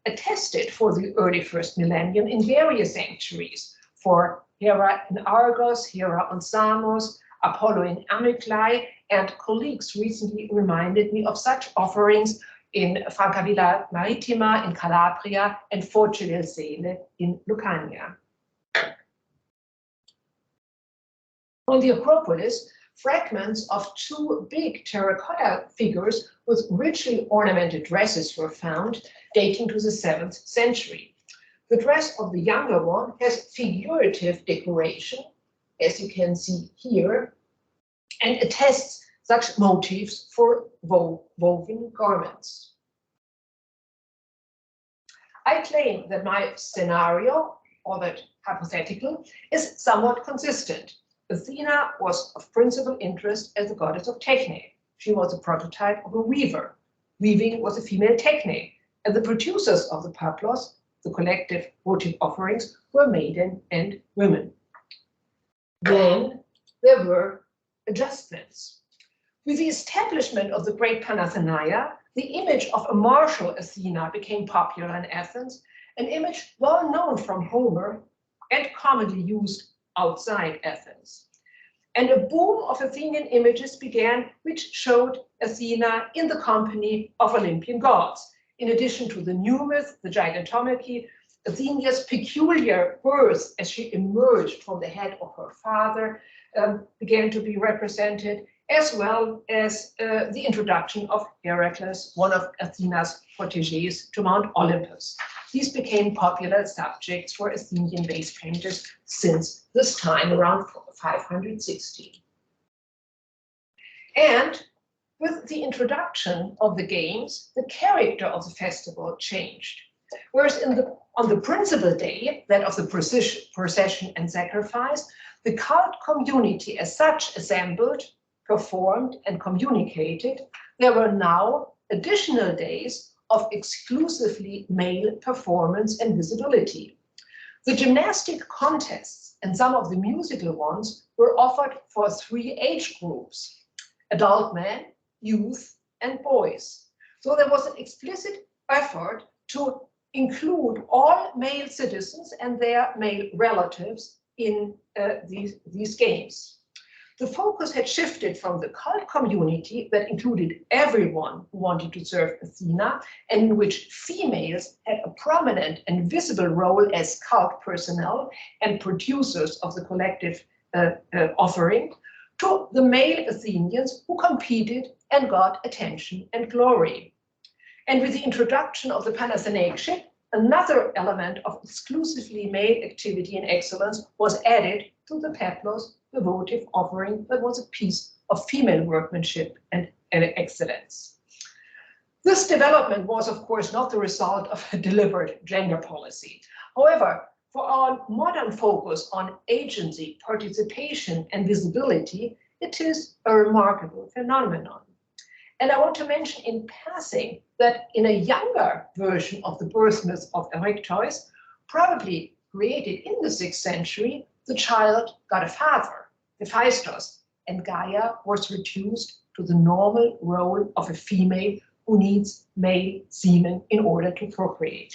attested for the early first millennium in various sanctuaries, for Hera in Argos, Hera on Samos, Apollo in Amyclae, and colleagues recently reminded me of such offerings in Francavilla Maritima in Calabria and Foce del Sele in Lucania. On the Acropolis, fragments of two big terracotta figures with richly ornamented dresses were found, dating to the 7th century. The dress of the younger one has figurative decoration, as you can see here, and attests such motifs for woven garments. I claim that my scenario, or that hypothetical, is somewhat consistent. Athena was of principal interest as the goddess of technique. She was a prototype of a weaver. Weaving was a female technique, and the producers of the peplos, the collective votive offerings, were maiden and women. Then there were adjustments. With the establishment of the great Panathenaia, the image of a martial Athena became popular in Athens, an image well known from Homer and commonly used outside Athens. And a boom of Athenian images began, which showed Athena in the company of Olympian gods. In addition to the new myth, the gigantomachy, Athena's peculiar birth as she emerged from the head of her father began to be represented, as well as the introduction of Heracles, one of Athena's proteges, to Mount Olympus. These became popular subjects for Athenian vase painters since this time, around 560. And with the introduction of the games, the character of the festival changed. Whereas on the principal day, that of the procession and sacrifice, the cult community as such assembled, performed, and communicated, there were now additional days of exclusively male performance and visibility. The gymnastic contests and some of the musical ones were offered for 3 age groups: adult men, youth, and boys. So there was an explicit effort to include all male citizens and their male relatives in these games. The focus had shifted from the cult community that included everyone who wanted to serve Athena, and in which females had a prominent and visible role as cult personnel and producers of the collective offering, to the male Athenians who competed and got attention and glory. And with the introduction of the Panathenaia ship, another element of exclusively male activity and excellence was added to the peplos, the votive offering that was a piece of female workmanship and excellence. This development was, of course, not the result of a deliberate gender policy. However, for our modern focus on agency, participation, and visibility, it is a remarkable phenomenon. And I want to mention in passing that in a younger version of the birth myth of Erectois, probably created in the 6th century, the child got a father, Hephaestus, and Gaia was reduced to the normal role of a female who needs male semen in order to procreate.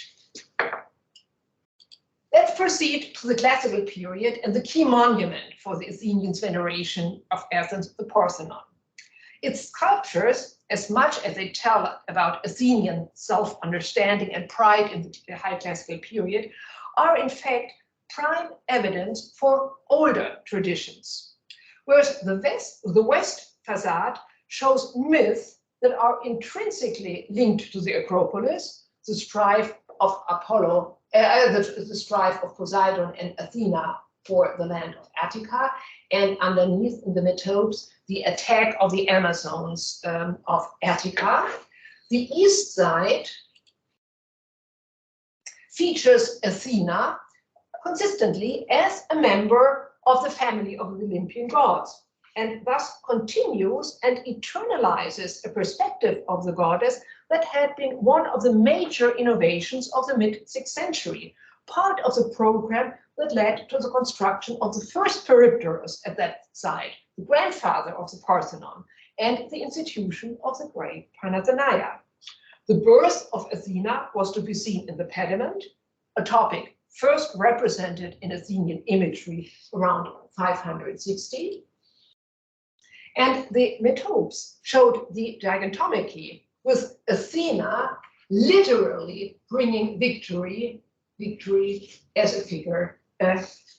Let's proceed to the classical period and the key monument for the Athenians' veneration of Athens, the Parthenon. Its sculptures, as much as they tell about Athenian self-understanding and pride in the high classical period, are in fact prime evidence for older traditions. Whereas the West facade shows myths that are intrinsically linked to the Acropolis, the strife of Apollo, the strife of Poseidon and Athena for the land of Attica, and underneath in the metopes, the attack of the Amazons of Attica. The east side features Athena consistently as a member of the family of the Olympian gods, and thus continues and eternalizes a perspective of the goddess that had been one of the major innovations of the mid-6th century, part of the program that led to the construction of the first peripterus at that site, the grandfather of the Parthenon, and the institution of the great Panathenaia. The birth of Athena was to be seen in the pediment, a topic first represented in Athenian imagery around 560. And the metopes showed the gigantomachy, with Athena literally bringing victory as a figure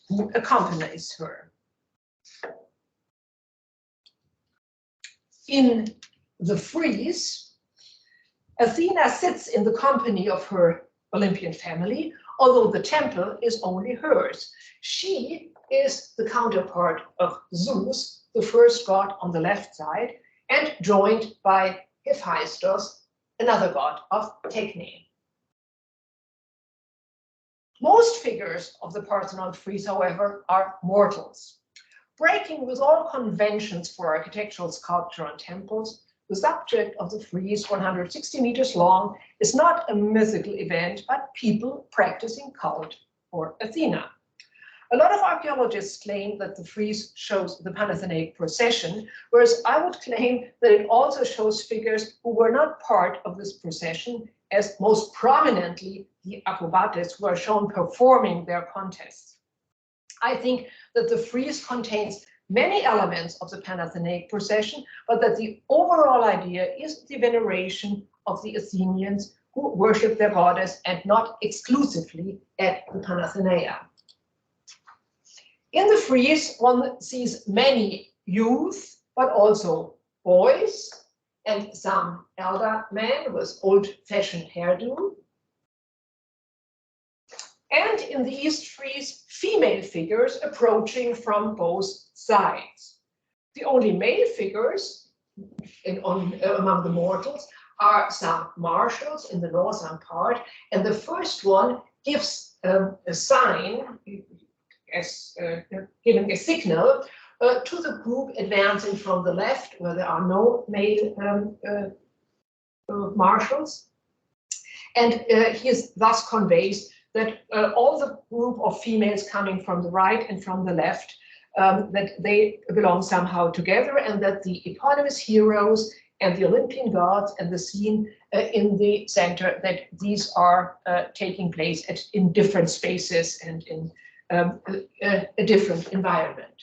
who accompanies her. In the frieze, Athena sits in the company of her Olympian family, although the temple is only hers. She is the counterpart of Zeus, the first god on the left side, and joined by Hephaestus, another god of Techne. Most figures of the Parthenon frieze, however, are mortals. Breaking with all conventions for architectural sculpture on temples, the subject of the frieze, 160 meters long, is not a mythical event, but people practicing cult for Athena. A lot of archaeologists claim that the frieze shows the Panathenaia procession, whereas I would claim that it also shows figures who were not part of this procession, as most prominently the acrobates who are shown performing their contests. I think that the frieze contains many elements of the Panathenaic procession, but that the overall idea is the veneration of the Athenians who worship their goddess and not exclusively at the Panathenaia. In the frieze, one sees many youth, but also boys and some elder men with old-fashioned hairdo. And in the East frieze, female figures approaching from both sides. The only male figures among the mortals are some marshals in the northern part, and the first one gives a sign, as giving a signal to the group advancing from the left, where there are no male marshals, and he thus conveys that all the group of females coming from the right and from the left, that they belong somehow together, and that the eponymous heroes and the Olympian gods and the scene in the center, that these are taking place in different spaces and in a different environment.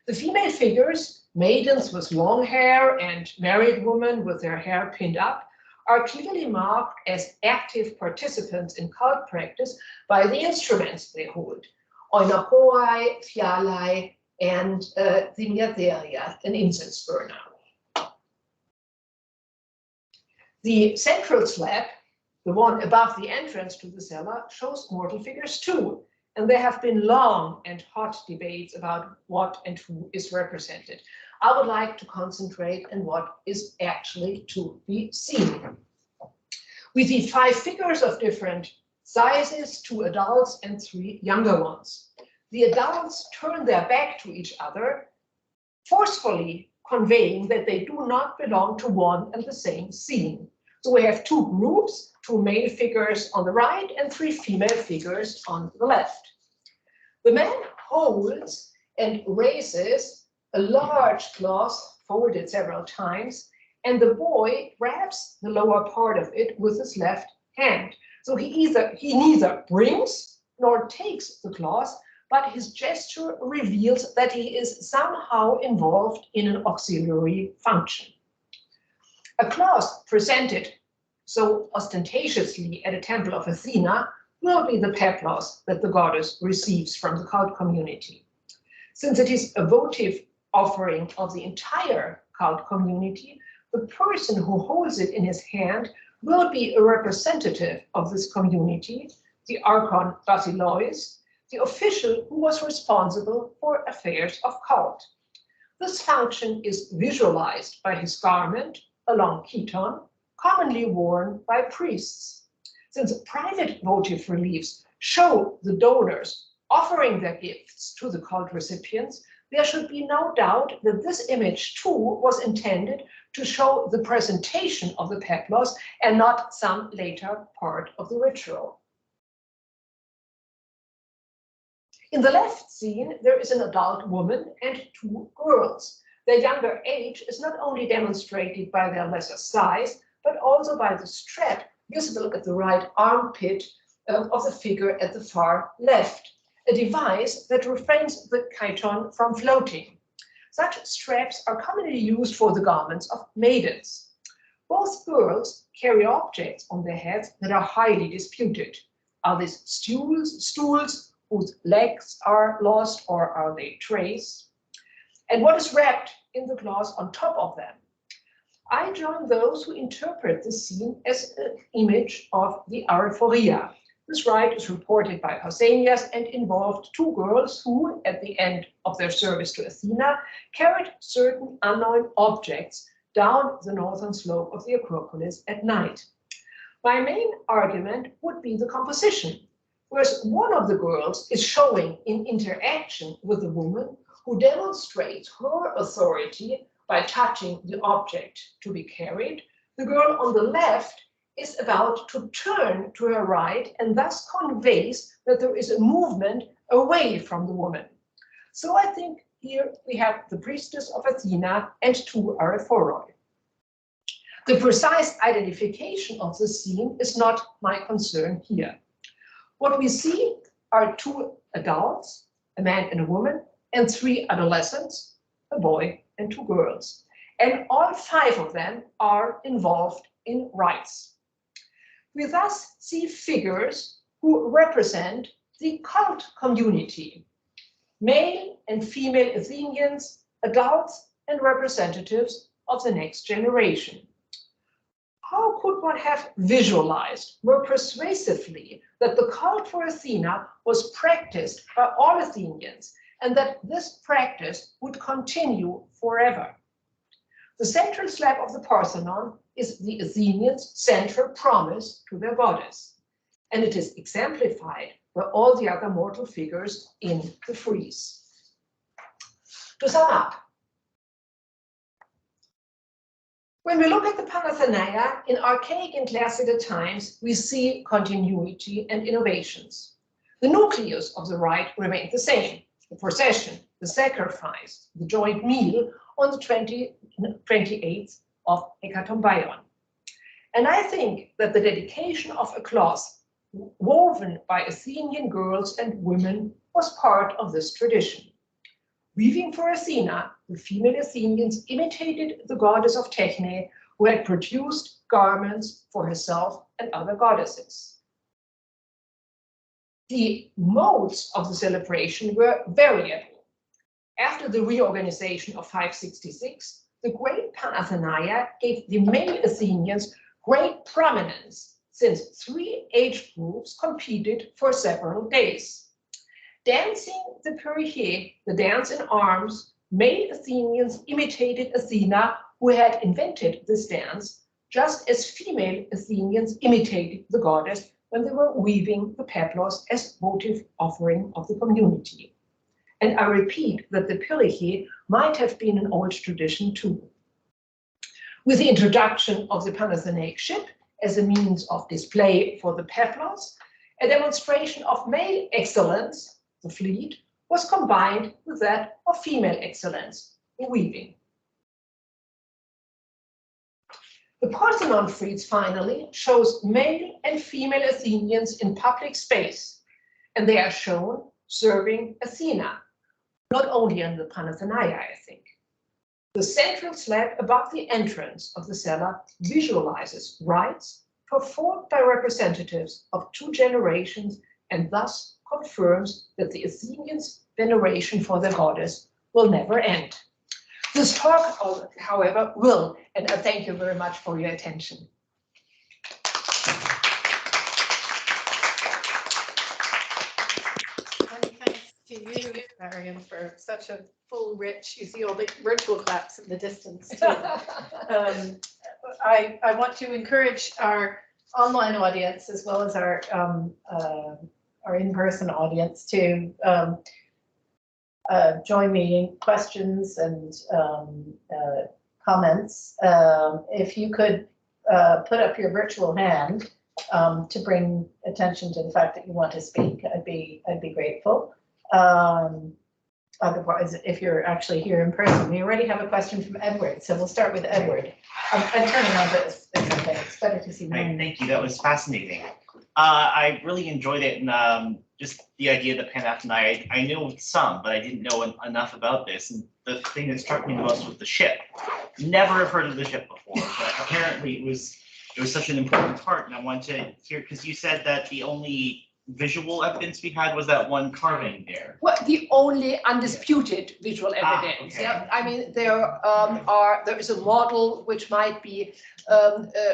The female figures, maidens with long hair and married women with their hair pinned up, are clearly marked as active participants in cult practice by the instruments they hold, oinapoai, fialai, and the myatheria, an incense burner. The central slab, the one above the entrance to the cellar, shows mortal figures too, and there have been long and hot debates about what and who is represented. I would like to concentrate on what is actually to be seen. We see 5 figures of different sizes, 2 adults and 3 younger ones. The adults turn their back to each other, forcefully conveying that they do not belong to one and the same scene. So we have 2 groups, 2 male figures on the right and 3 female figures on the left. The man holds and raises a large cloth folded several times, and the boy grabs the lower part of it with his left hand. So he neither brings nor takes the cloth, but his gesture reveals that he is somehow involved in an auxiliary function. A cloth presented so ostentatiously at a temple of Athena will be the peplos that the goddess receives from the cult community. Since it is a votive offering of the entire cult community, the person who holds it in his hand will be a representative of this community, the archon basileus, the official who was responsible for affairs of cult. This function is visualized by his garment, a long chiton, commonly worn by priests. Since private votive reliefs show the donors offering their gifts to the cult recipients, there should be no doubt that this image too was intended to show the presentation of the peplos and not some later part of the ritual. In the left scene, there is an adult woman and 2 girls. Their younger age is not only demonstrated by their lesser size, but also by the strap visible at the right armpit of the figure at the far left, a device that refrains the chiton from floating. Such straps are commonly used for the garments of maidens. Both girls carry objects on their heads that are highly disputed. Are these stools whose legs are lost, or are they trays? And what is wrapped in the cloth on top of them? I join those who interpret the scene as an image of the arephoria. This rite is reported by Pausanias and involved 2 girls who, at the end of their service to Athena, carried certain unknown objects down the northern slope of the Acropolis at night. My main argument would be the composition, whereas one of the girls is showing in interaction with the woman who demonstrates her authority by touching the object to be carried. The girl on the left is about to turn to her right and thus conveys that there is a movement away from the woman. So I think here we have the priestess of Athena and 2 arephoroi. The precise identification of the scene is not my concern here. What we see are 2 adults, a man and a woman, and 3 adolescents, a boy and 2 girls. And all 5 of them are involved in rites. We thus see figures who represent the cult community, male and female Athenians, adults and representatives of the next generation. How could one have visualized more persuasively that the cult for Athena was practiced by all Athenians and that this practice would continue forever? The central slab of the Parthenon is the Athenians' central promise to their goddess, and it is exemplified by all the other mortal figures in the frieze. To sum up, when we look at the Panathenaia in archaic and classical times, we see continuity and innovations. The nucleus of the rite remained the same: the procession, the sacrifice, the joint meal on the 28th of Hekatombaion. And I think that the dedication of a cloth woven by Athenian girls and women was part of this tradition. Weaving for Athena, the female Athenians imitated the goddess of Techne, who had produced garments for herself and other goddesses. The modes of the celebration were variable. After the reorganization of 566, the great Panathenaia gave the male Athenians great prominence, since 3 age groups competed for several days. Dancing the Pyrrhie, the dance in arms, male Athenians imitated Athena, who had invented this dance, just as female Athenians imitated the goddess when they were weaving the peplos as votive offering of the community. And I repeat that the Pyrrhie might have been an old tradition too. With the introduction of the Panathenaic ship as a means of display for the peplos, a demonstration of male excellence, the fleet, was combined with that of female excellence, the weaving. The Parthenon frieze finally shows male and female Athenians in public space, and they are shown serving Athena, not only in the Panathenaia, I think. The central slab above the entrance of the cella visualizes rites performed by representatives of 2 generations and thus confirms that the Athenians' veneration for their goddess will never end. This talk, however, will, and I thank you very much for your attention. Many thanks to you, Marion, for such a full, rich, you see all the virtual claps in the distance too. I want to encourage our online audience as well as our in-person audience to join me in questions and comments. If you could put up your virtual hand to bring attention to the fact that you want to speak, I'd be grateful. Otherwise, if you're actually here in person, we already have a question from Edward, so we'll start with Edward. I'm turning on this. It's okay. It's better to see mine. Thank you. That was fascinating. I really enjoyed it, and just the idea of the Panathenaia. I knew some, but I didn't know enough about this. And the thing that struck me the most was the ship. Never have heard of the ship before, but apparently it was such an important part. And I wanted to hear, because you said that the only visual evidence we had was that one carving there. Well, the only undisputed visual evidence. Okay. Yeah, I mean there is a model which might be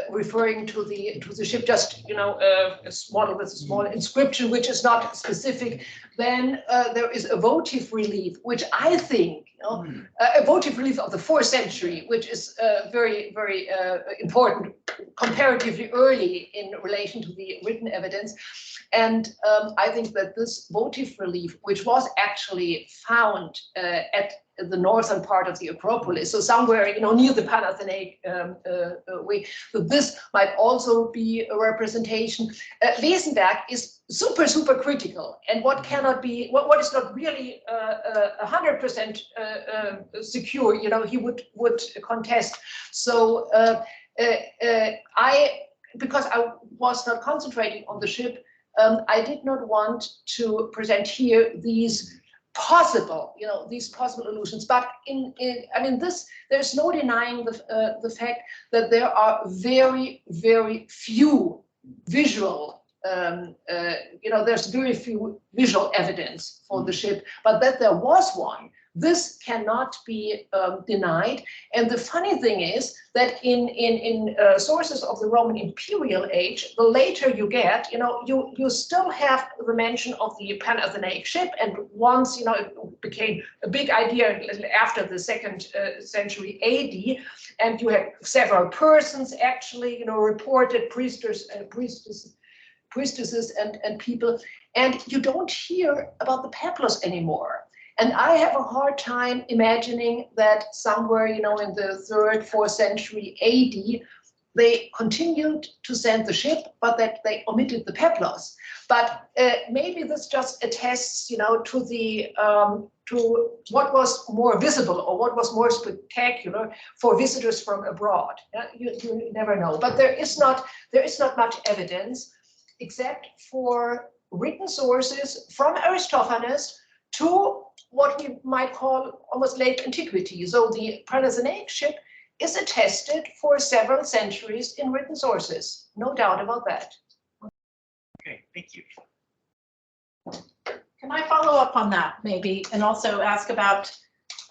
referring to the ship, just a model with a small inscription which is not specific. Then there is a votive relief, which I think a votive relief of the 4th century, which is very important, comparatively early in relation to the written evidence. And I think that this votive relief, which was actually found at the northern part of the Acropolis, so somewhere near the Panathenaia way, that this might also be a representation. Wesenberg is super critical, and what cannot be, what is not really 100% secure, he would contest. So because I was not concentrating on the ship, I did not want to present here these possible, these possible illusions. But there's no denying the fact that there are very, very few visual, there's very few visual evidence for the ship, but that there was one. This cannot be denied. And the funny thing is that in sources of the Roman imperial age, the later you get, you still have the mention of the Panathenaic ship. And once, it became a big idea after the 2nd century AD, and you had several persons actually, reported priestesses and people, and you don't hear about the peplos anymore. And I have a hard time imagining that somewhere, in the 3rd, 4th century AD, they continued to send the ship, but that they omitted the peplos. But maybe this just attests, to the to what was more visible or what was more spectacular for visitors from abroad. You never know. But there is not much evidence, except for written sources from Aristophanes to what we might call almost late antiquity. So the Panathenaia ship is attested for several centuries in written sources. No doubt about that. Okay, thank you. Can I follow up on that maybe, and also ask about,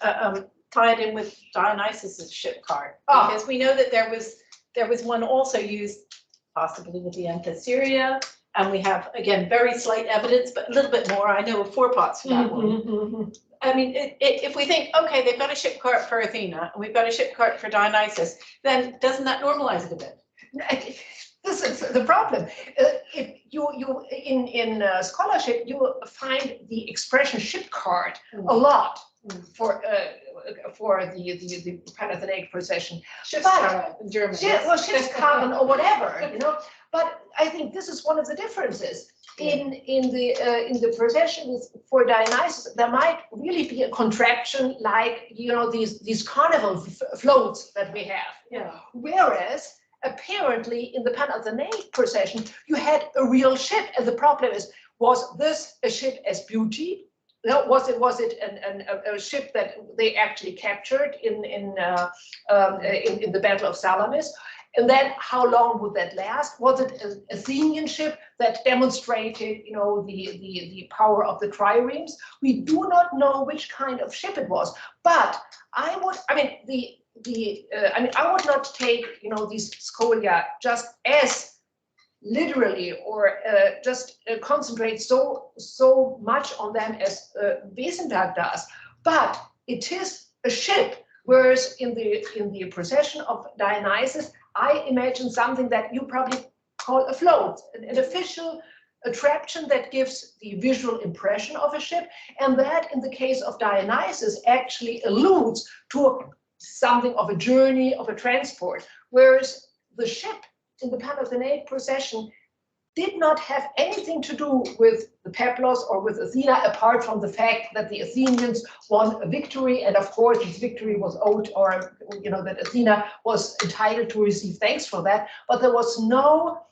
tie it in with Dionysus's ship cart? Because we know that there was one also used possibly with the Anthesseria. And we have, again, very slight evidence, but a little bit more. I know of 4 pots for that one. I mean, if we think, okay, they've got a ship cart for Athena, and we've got a ship cart for Dionysus, then doesn't that normalize it a bit? This is the problem. If you in scholarship, you find the expression ship cart a lot for the Panathenaic procession. Schiffskarren in German. Schiffskarren or whatever, But I think this is one of the differences in the procession for Dionysus. There might really be a contraction like these carnival floats that we have. Yeah. Whereas apparently in the Panathenaic procession you had a real ship, and the problem is, was this a ship as beauty? No, was it a ship that they actually captured in the Battle of Salamis? And then how long would that last? Was it an Athenian ship that demonstrated, the power of the triremes? We do not know which kind of ship it was, but I would not take, these scholia just as literally or just concentrate so much on them as Wesenberg does. But it is a ship, whereas in the procession of Dionysus, I imagine something that you probably call a float, an official attraction that gives the visual impression of a ship, and that in the case of Dionysus actually alludes to something of a journey, of a transport, whereas the ship in the Panathenaic procession did not have anything to do with the peplos or with Athena, apart from the fact that the Athenians won a victory, and of course this victory was owed, or that Athena was entitled to receive thanks for that. But there was no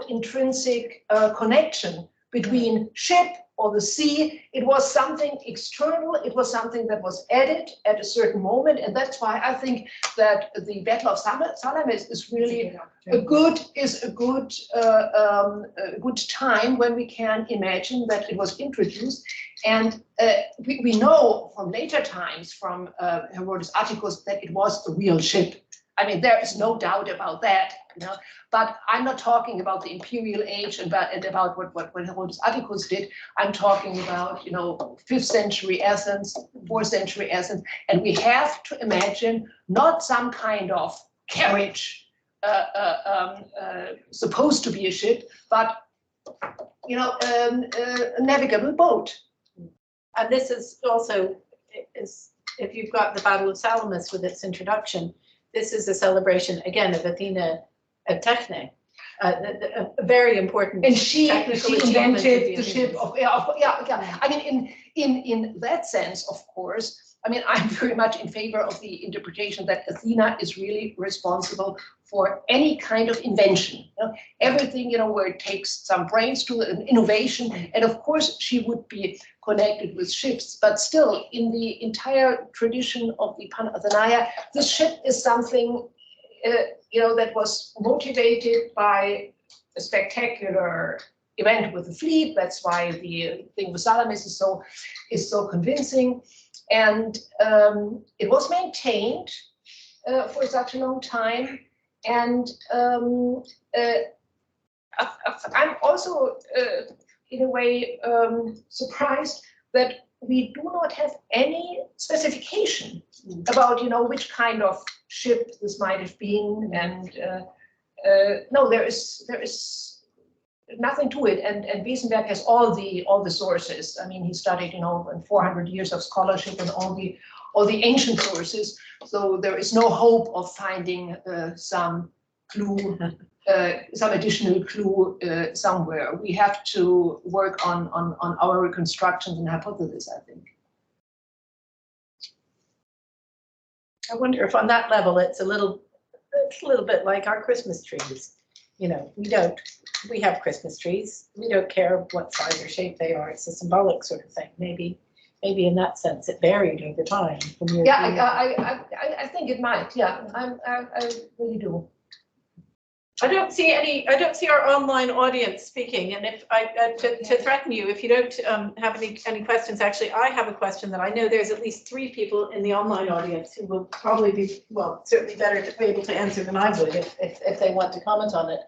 intrinsic connection between ship or the sea. It was something external. It was something that was added at a certain moment, and that's why I think that the Battle of Salamis is really a good time when we can imagine that it was introduced. And we know from later times, from Herodotus Atticus, that it was a real ship. I mean, there is no doubt about that, But I'm not talking about the imperial age and about what Herodotus Atticus did. I'm talking about, 5th century Athens, 4th century Athens, and we have to imagine not some kind of carriage supposed to be a ship, but a navigable boat. And this is also, if you've got the Battle of Salamis with its introduction, this is a celebration, again, of Athena at Techne, a very important. And she invented the ship of. I mean, in that sense, of course, I mean, I'm very much in favor of the interpretation that Athena is really responsible for any kind of invention. Everything, where it takes some brains to an innovation. And of course, she would be connected with ships, but still, in the entire tradition of the Panathenaia, the ship is something, that was motivated by a spectacular event with the fleet. That's why the thing with Salamis is so convincing. And it was maintained for such a long time. And I'm also, in a way, surprised that we do not have any specification about, which kind of ship this might have been. And no, there is nothing to it. And Wiesenberg has all the sources. I mean, he studied, 400 years of scholarship and all the ancient sources. So there is no hope of finding some clue, some additional clue somewhere. We have to work on our reconstructions and hypotheses, I think. I wonder if on that level it's a little bit like our Christmas trees. We have Christmas trees. We don't care what size or shape they are. It's a symbolic sort of thing. Maybe in that sense it varied over time from year to year. I think it might. Yeah, I really do. I don't see our online audience speaking, and if to threaten you, if you don't have any questions, actually, I have a question that I know there's at least 3 people in the online audience who will probably be, certainly better to be able to answer than I would if they want to comment on it.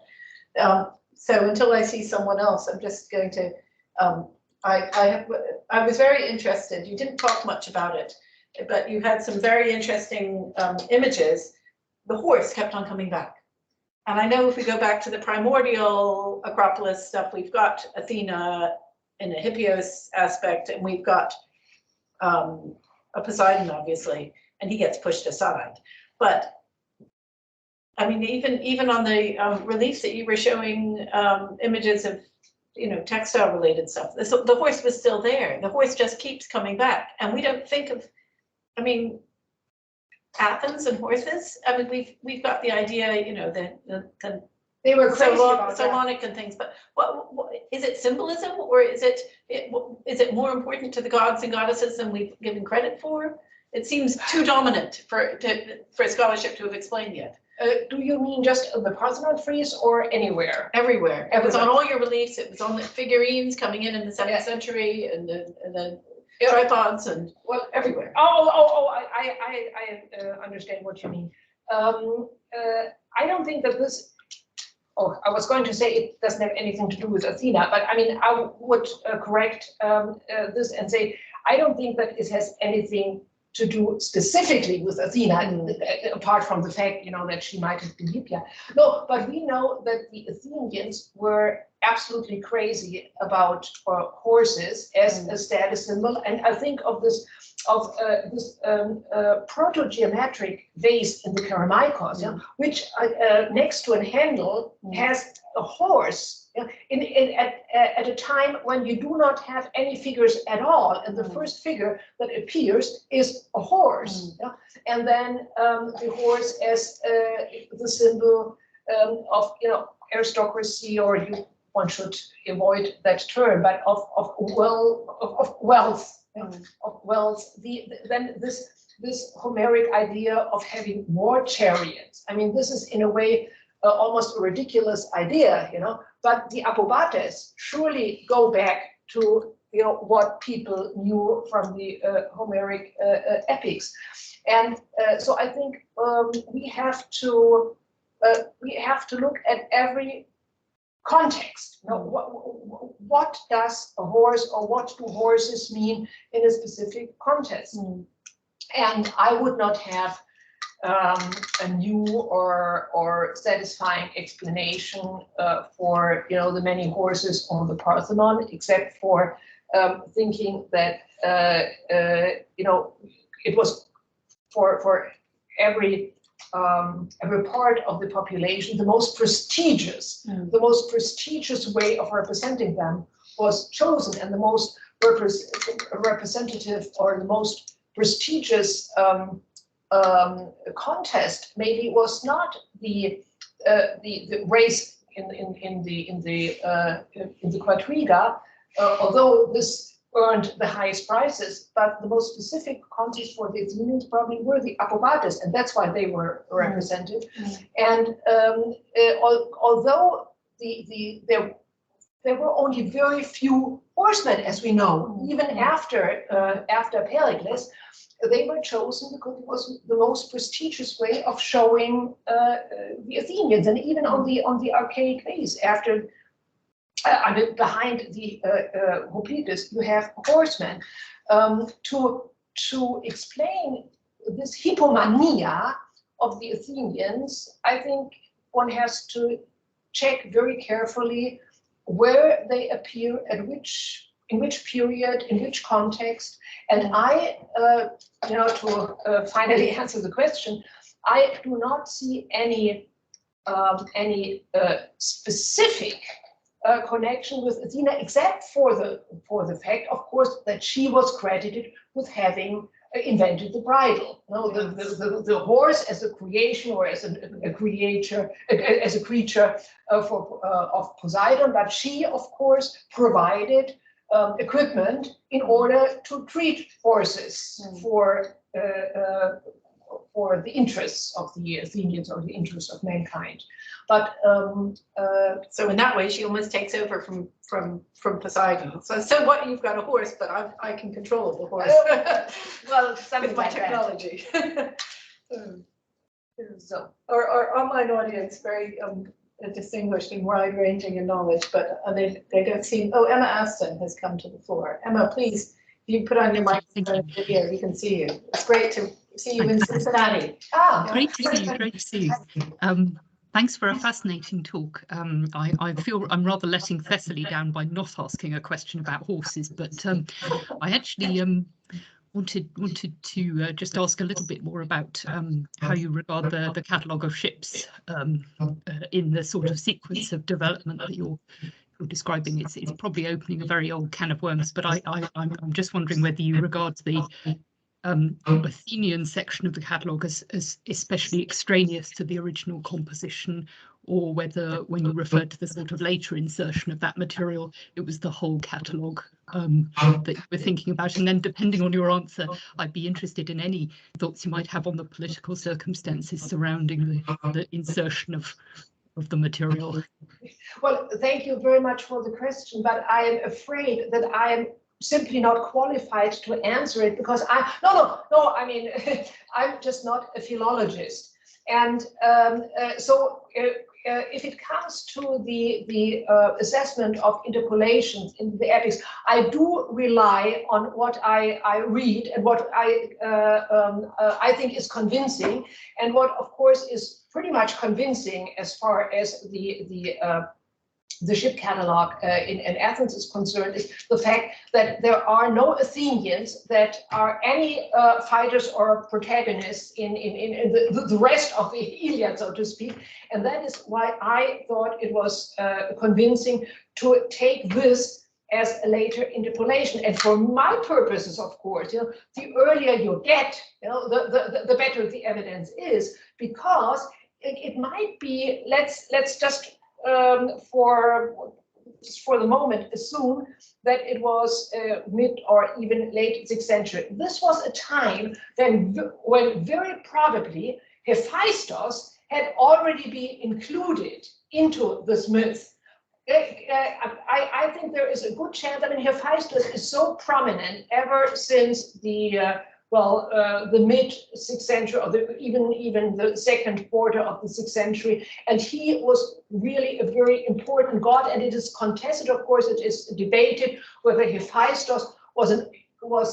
So until I see someone else, I'm just going to, I was very interested. You didn't talk much about it, but you had some very interesting images. The horse kept on coming back. And I know if we go back to the primordial Acropolis stuff, we've got Athena in a Hippios aspect, and we've got a Poseidon, obviously, and he gets pushed aside. But I mean, even on the reliefs that you were showing images of, textile related stuff, the horse was still there. The horse just keeps coming back, and we don't think of, Athens and horses. I mean, we've got the idea, the they were crazy about Solonic and things. But what is it? Symbolism, or is it more important to the gods and goddesses than we've given credit for? It seems too dominant for scholarship to have explained yet. Do you mean just the Parthenon frieze or anywhere? Everywhere. It was on all your reliefs. It was on the figurines coming in the 7th century, and the tripods, and everywhere. I understand what you mean. I don't think that this. Oh, I was going to say it doesn't have anything to do with Athena, but I mean, I would correct this and say I don't think that it has anything to do specifically with Athena, apart from the fact, that she might have been Hippia. No, but we know that the Athenians were absolutely crazy about horses as a status symbol, and I think of this proto-geometric vase in the Kerameikos, which next to a handle has a horse. At a time when you do not have any figures at all, and the first figure that appears is a horse, and then the horse as the symbol of aristocracy, or one should avoid that term, but of wealth. Of wealth. Then this Homeric idea of having more chariots. I mean, this is in a way almost a ridiculous idea, but the apobates surely go back to what people knew from the Homeric epics, and so I think we have to look at every context. What does a horse, or what do horses mean in a specific context? And I would not have a new or satisfying explanation for the many horses on the Parthenon, except for thinking that it was for every part of the population the most prestigious way of representing them was chosen, and the most representative or the most prestigious contest maybe was not the race in the quadriga, although this earned the highest prizes, but the most specific contests for the Athenians probably were the Apobates, and that's why they were represented. And although there were only very few horsemen, as we know, even after Pericles, they were chosen because it was the most prestigious way of showing the Athenians, and even on the archaic base after. Behind the Hoplites, you have horsemen. To explain this hypomania of the Athenians, I think one has to check very carefully where they appear, in which period, in which context. And I, to finally answer the question, I do not see any specific connection with Athena, except for the fact, of course, that she was credited with having invented the bridle. No, the horse as a creation or as a creature of Poseidon, but she, of course, provided equipment in order to treat horses for the interests of the Athenians or the interests of mankind. But so in that way, she almost takes over from Poseidon. So what? You've got a horse, but I can control the horse. Well, something with my like technology. So, our online audience very distinguished and wide-ranging in knowledge, but they don't seem. Oh, Emma Aston has come to the floor. Emma, please, if you put on your microphone here, we can see you. It's great to see you in Cincinnati. Great to see you. Great to see you. Thanks for a fascinating talk. I feel I'm rather letting Thessaly down by not asking a question about horses, but I actually wanted to just ask a little bit more about how you regard the catalogue of ships in the sort of sequence of development that you're describing. It's probably opening a very old can of worms, but I'm just wondering whether you regard the Athenian section of the catalogue as especially extraneous to the original composition, or whether when you referred to the sort of later insertion of that material, it was the whole catalogue that you were thinking about. And then, depending on your answer, I'd be interested in any thoughts you might have on the political circumstances surrounding the insertion of the material. well, thank you very much for the question, but I am afraid that I am simply not qualified to answer it, because I mean, I'm just not a philologist. And so if it comes to the assessment of interpolations in the epics, I do rely on what I read and what I think is convincing, and what, of course, is pretty much convincing as far as the ship catalogue in Athens is concerned, is the fact that there are no Athenians that are any fighters or protagonists in the rest of the Iliad, so to speak. And that is why I thought it was convincing to take this as a later interpolation. And for my purposes, of course, the earlier you get, the better the evidence is, because it might be, let's just for the moment assume that it was mid or even late 6th century. This was a time when very probably Hephaestus had already been included into this myth. I think there is a good chance. I mean, Hephaestus is so prominent ever since the mid 6th century, or even the second quarter of the 6th century, and he was really a very important god. And it is contested, of course, it is debated whether Hephaestus was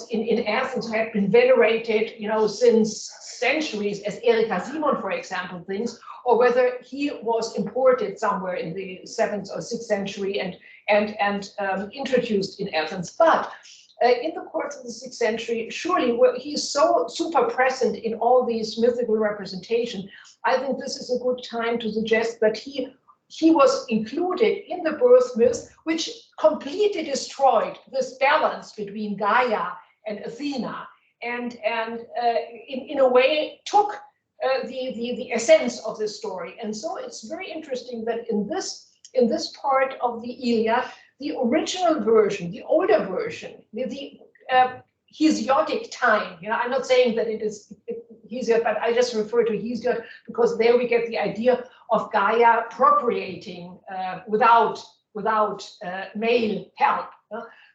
in Athens, had been venerated, since centuries, as Erika Simon, for example, thinks, or whether he was imported somewhere in the 7th or 6th century and introduced in Athens. But in the course of the 6th century, surely he's so super present in all these mythical representations. I think this is a good time to suggest that he was included in the birth myth, which completely destroyed this balance between Gaia and Athena. and in a way took the essence of the story. And so it's very interesting that in this part of the Iliad, the original version, the older version, the Hesiotic time, I'm not saying that it is Hesiod, but I just refer to Hesiod because there we get the idea of Gaia procreating without male help.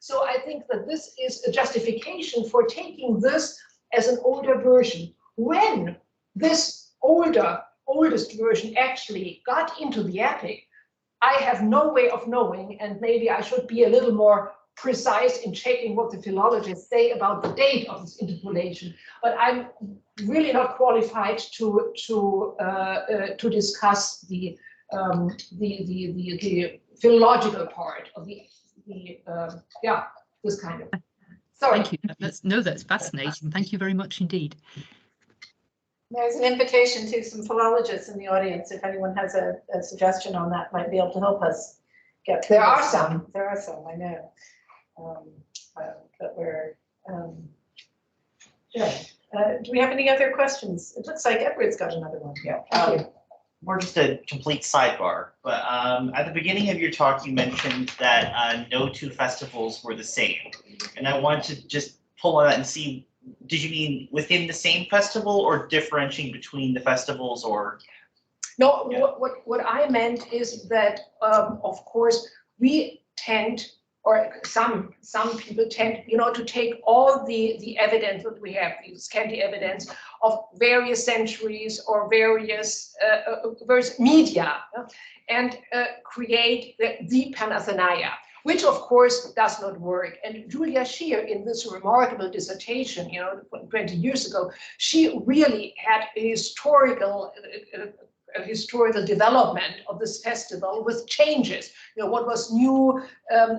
So I think that this is a justification for taking this as an older version. When this oldest version actually got into the epic, I have no way of knowing, and maybe I should be a little more precise in checking what the philologists say about the date of this interpolation, but I'm really not qualified to discuss the philological part of this kind of. Sorry. Thank you. That's fascinating. Thank you very much indeed. There's an invitation to some philologists in the audience. If anyone has a suggestion on that, might be able to help us get. There are some. There are some, I know. But we're good. Do we have any other questions? It looks like Edward's got another one. Yeah. More just a complete sidebar, but at the beginning of your talk, you mentioned that no two festivals were the same. And I want to just pull on that and see, did you mean within the same festival or differentiating between the festivals or? No, Yeah. what I meant is that, of course, we tend, or some people tend, to take all the evidence that we have, the scanty evidence of various centuries or various media, and create the Panathenaia, which of course does not work. And Julia Scheer, in this remarkable dissertation, 20 years ago, she really had a historical development of this festival with changes. What was new,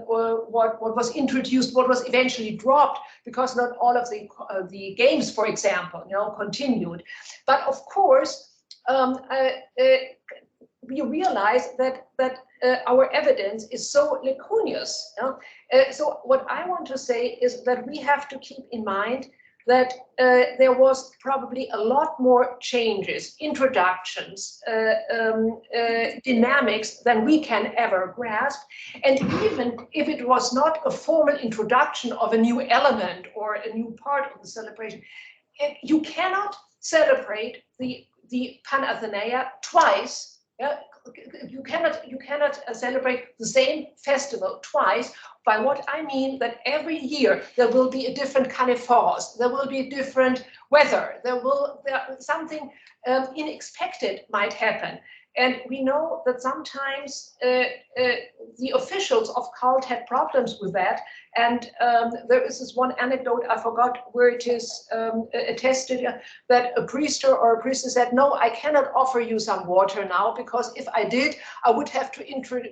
or what was introduced, what was eventually dropped, because not all of the games, for example, continued. But of course, we realize that our evidence is so laconious. So what I want to say is that we have to keep in mind that there was probably a lot more changes, introductions, dynamics than we can ever grasp. And even if it was not a formal introduction of a new element or a new part of the celebration, you cannot celebrate the Panathenaia twice. You cannot celebrate the same festival twice. By what I mean that every year there will be a different carnivores, there will be different weather, something unexpected might happen. And we know that sometimes the officials of cult had problems with that. And there is this one anecdote, I forgot where it is attested, that a priest or a priestess said, no, I cannot offer you some water now, because if I did, I would have to include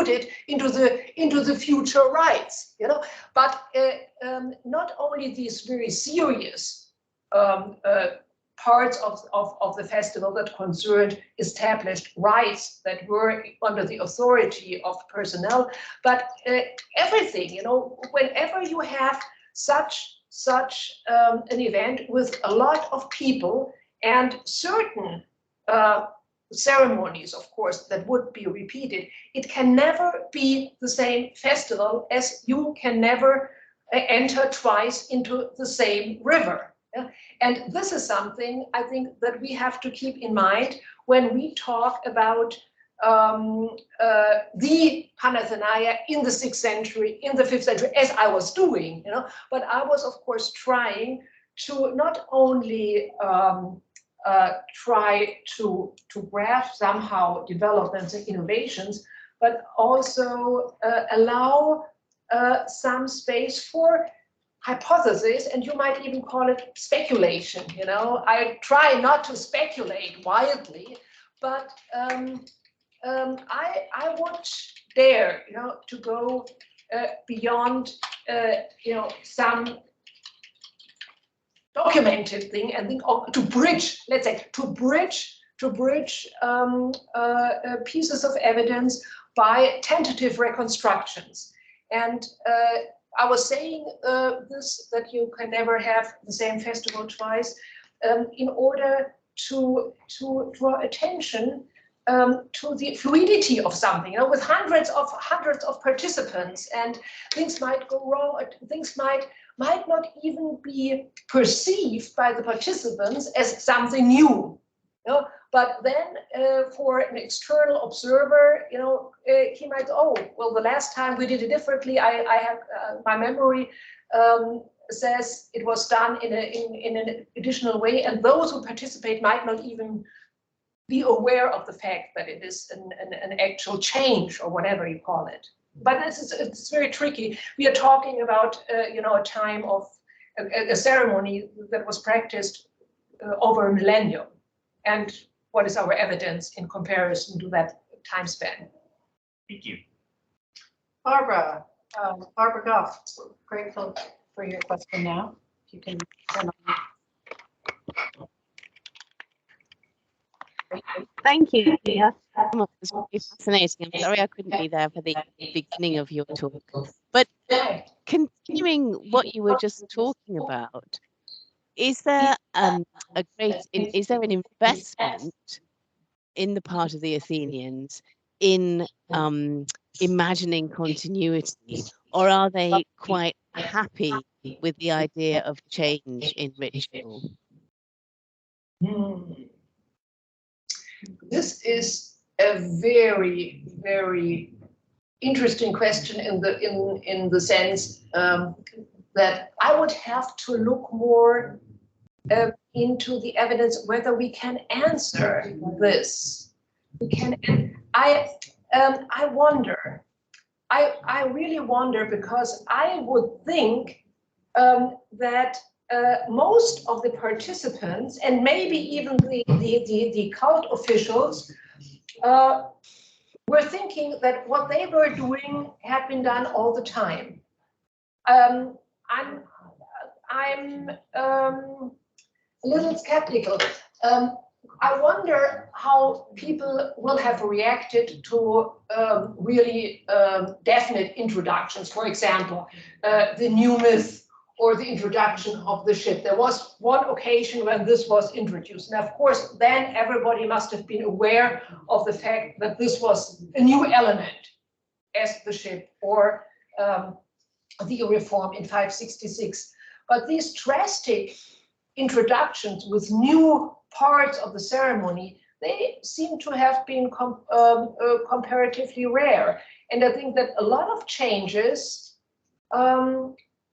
it into the future rites. But not only these very serious parts of the festival that concerned established rites that were under the authority of personnel, but everything, whenever you have such an event with a lot of people and certain ceremonies, of course, that would be repeated, it can never be the same festival, as you can never enter twice into the same river. And this is something I think that we have to keep in mind when we talk about the Panathenaia in the 6th century, in the 5th century, as I was doing, but I was, of course, trying to not only try to grasp somehow developments and innovations, but also allow some space for hypothesis, and you might even call it speculation. I try not to speculate wildly, but I would dare, to go beyond, some documented thing and think of to bridge, let's say, to bridge pieces of evidence by tentative reconstructions. And I was saying this, that you can never have the same festival twice, in order to draw attention to the fluidity of something, you know, with hundreds of participants, and things might go wrong, things might not even be perceived by the participants as something new, you know? But then for an external observer, you know, he might, oh, well, the last time we did it differently. I have my memory says it was done in an additional way, and those who participate might not even be aware of the fact that it is an actual change, or whatever you call it. But it's very tricky. We are talking about you know, a time of a ceremony that was practiced over a millennium, and what is our evidence in comparison to that time span? Thank you. Barbara, Barbara Goff, grateful for your question now. If you can turn on. Thank you. Yeah. It was really fascinating. I'm sorry I couldn't be there for the beginning of your talk. But continuing what you were just talking about, is there is there an investment in the part of the Athenians in imagining continuity, or are they quite happy with the idea of change in ritual? This is a very, very interesting question in the sense that I would have to look more into the evidence whether we can answer this. We can. I wonder. I really wonder, because I would think that most of the participants, and maybe even the cult officials, were thinking that what they were doing had been done all the time. I'm a little skeptical. I wonder how people will have reacted to really definite introductions. For example, the new myth, or the introduction of the ship. There was one occasion when this was introduced. And of course, then everybody must have been aware of the fact that this was a new element, as the ship, or the reform in 566. But these drastic introductions with new parts of the ceremony, they seem to have been comparatively rare. And I think that a lot of changes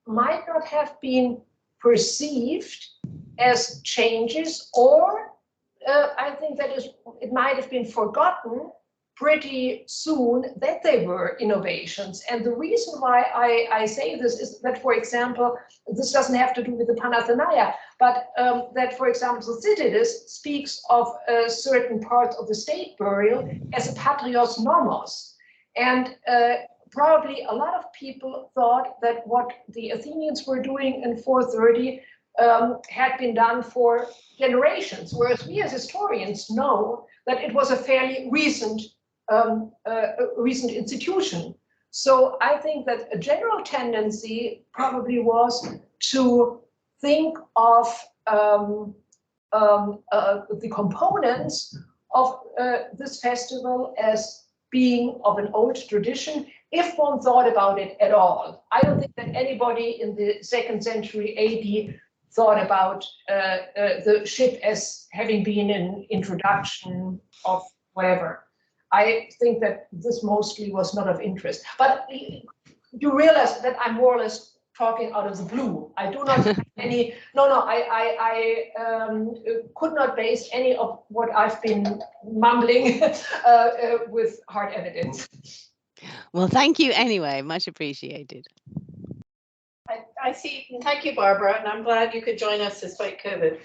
might not have been perceived as changes, or I think that it might have been forgotten pretty soon that they were innovations. And the reason why I say this is that, for example, this doesn't have to do with the Panathenaia, but that, for example, Thucydides speaks of a certain part of the state burial as a patrios nomos. And probably a lot of people thought that what the Athenians were doing in 430 had been done for generations, whereas we as historians know that it was a fairly recent institution. So I think that a general tendency probably was to think of the components of this festival as being of an old tradition, if one thought about it at all. I don't think that anybody in the 2nd century AD thought about the ship as having been an introduction of whatever. I think that this mostly was not of interest. But you realize that I'm more or less talking out of the blue. I do not have any, I could not base any of what I've been mumbling with hard evidence. Well, thank you anyway, much appreciated. I see, thank you, Barbara, and I'm glad you could join us despite COVID.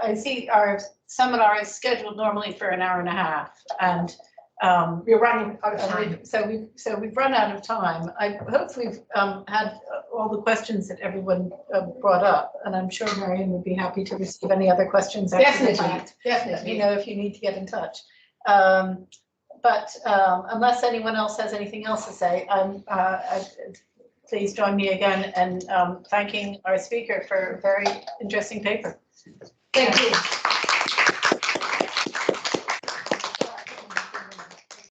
I see our seminar is scheduled normally for an hour and a half, and we're running out of time. So we've run out of time. I hope we've had all the questions that everyone brought up, and I'm sure Marion would be happy to receive any other questions. Definitely. Let me know if you need to get in touch. But unless anyone else has anything else to say, please join me again in thanking our speaker for a very interesting paper. Thank you.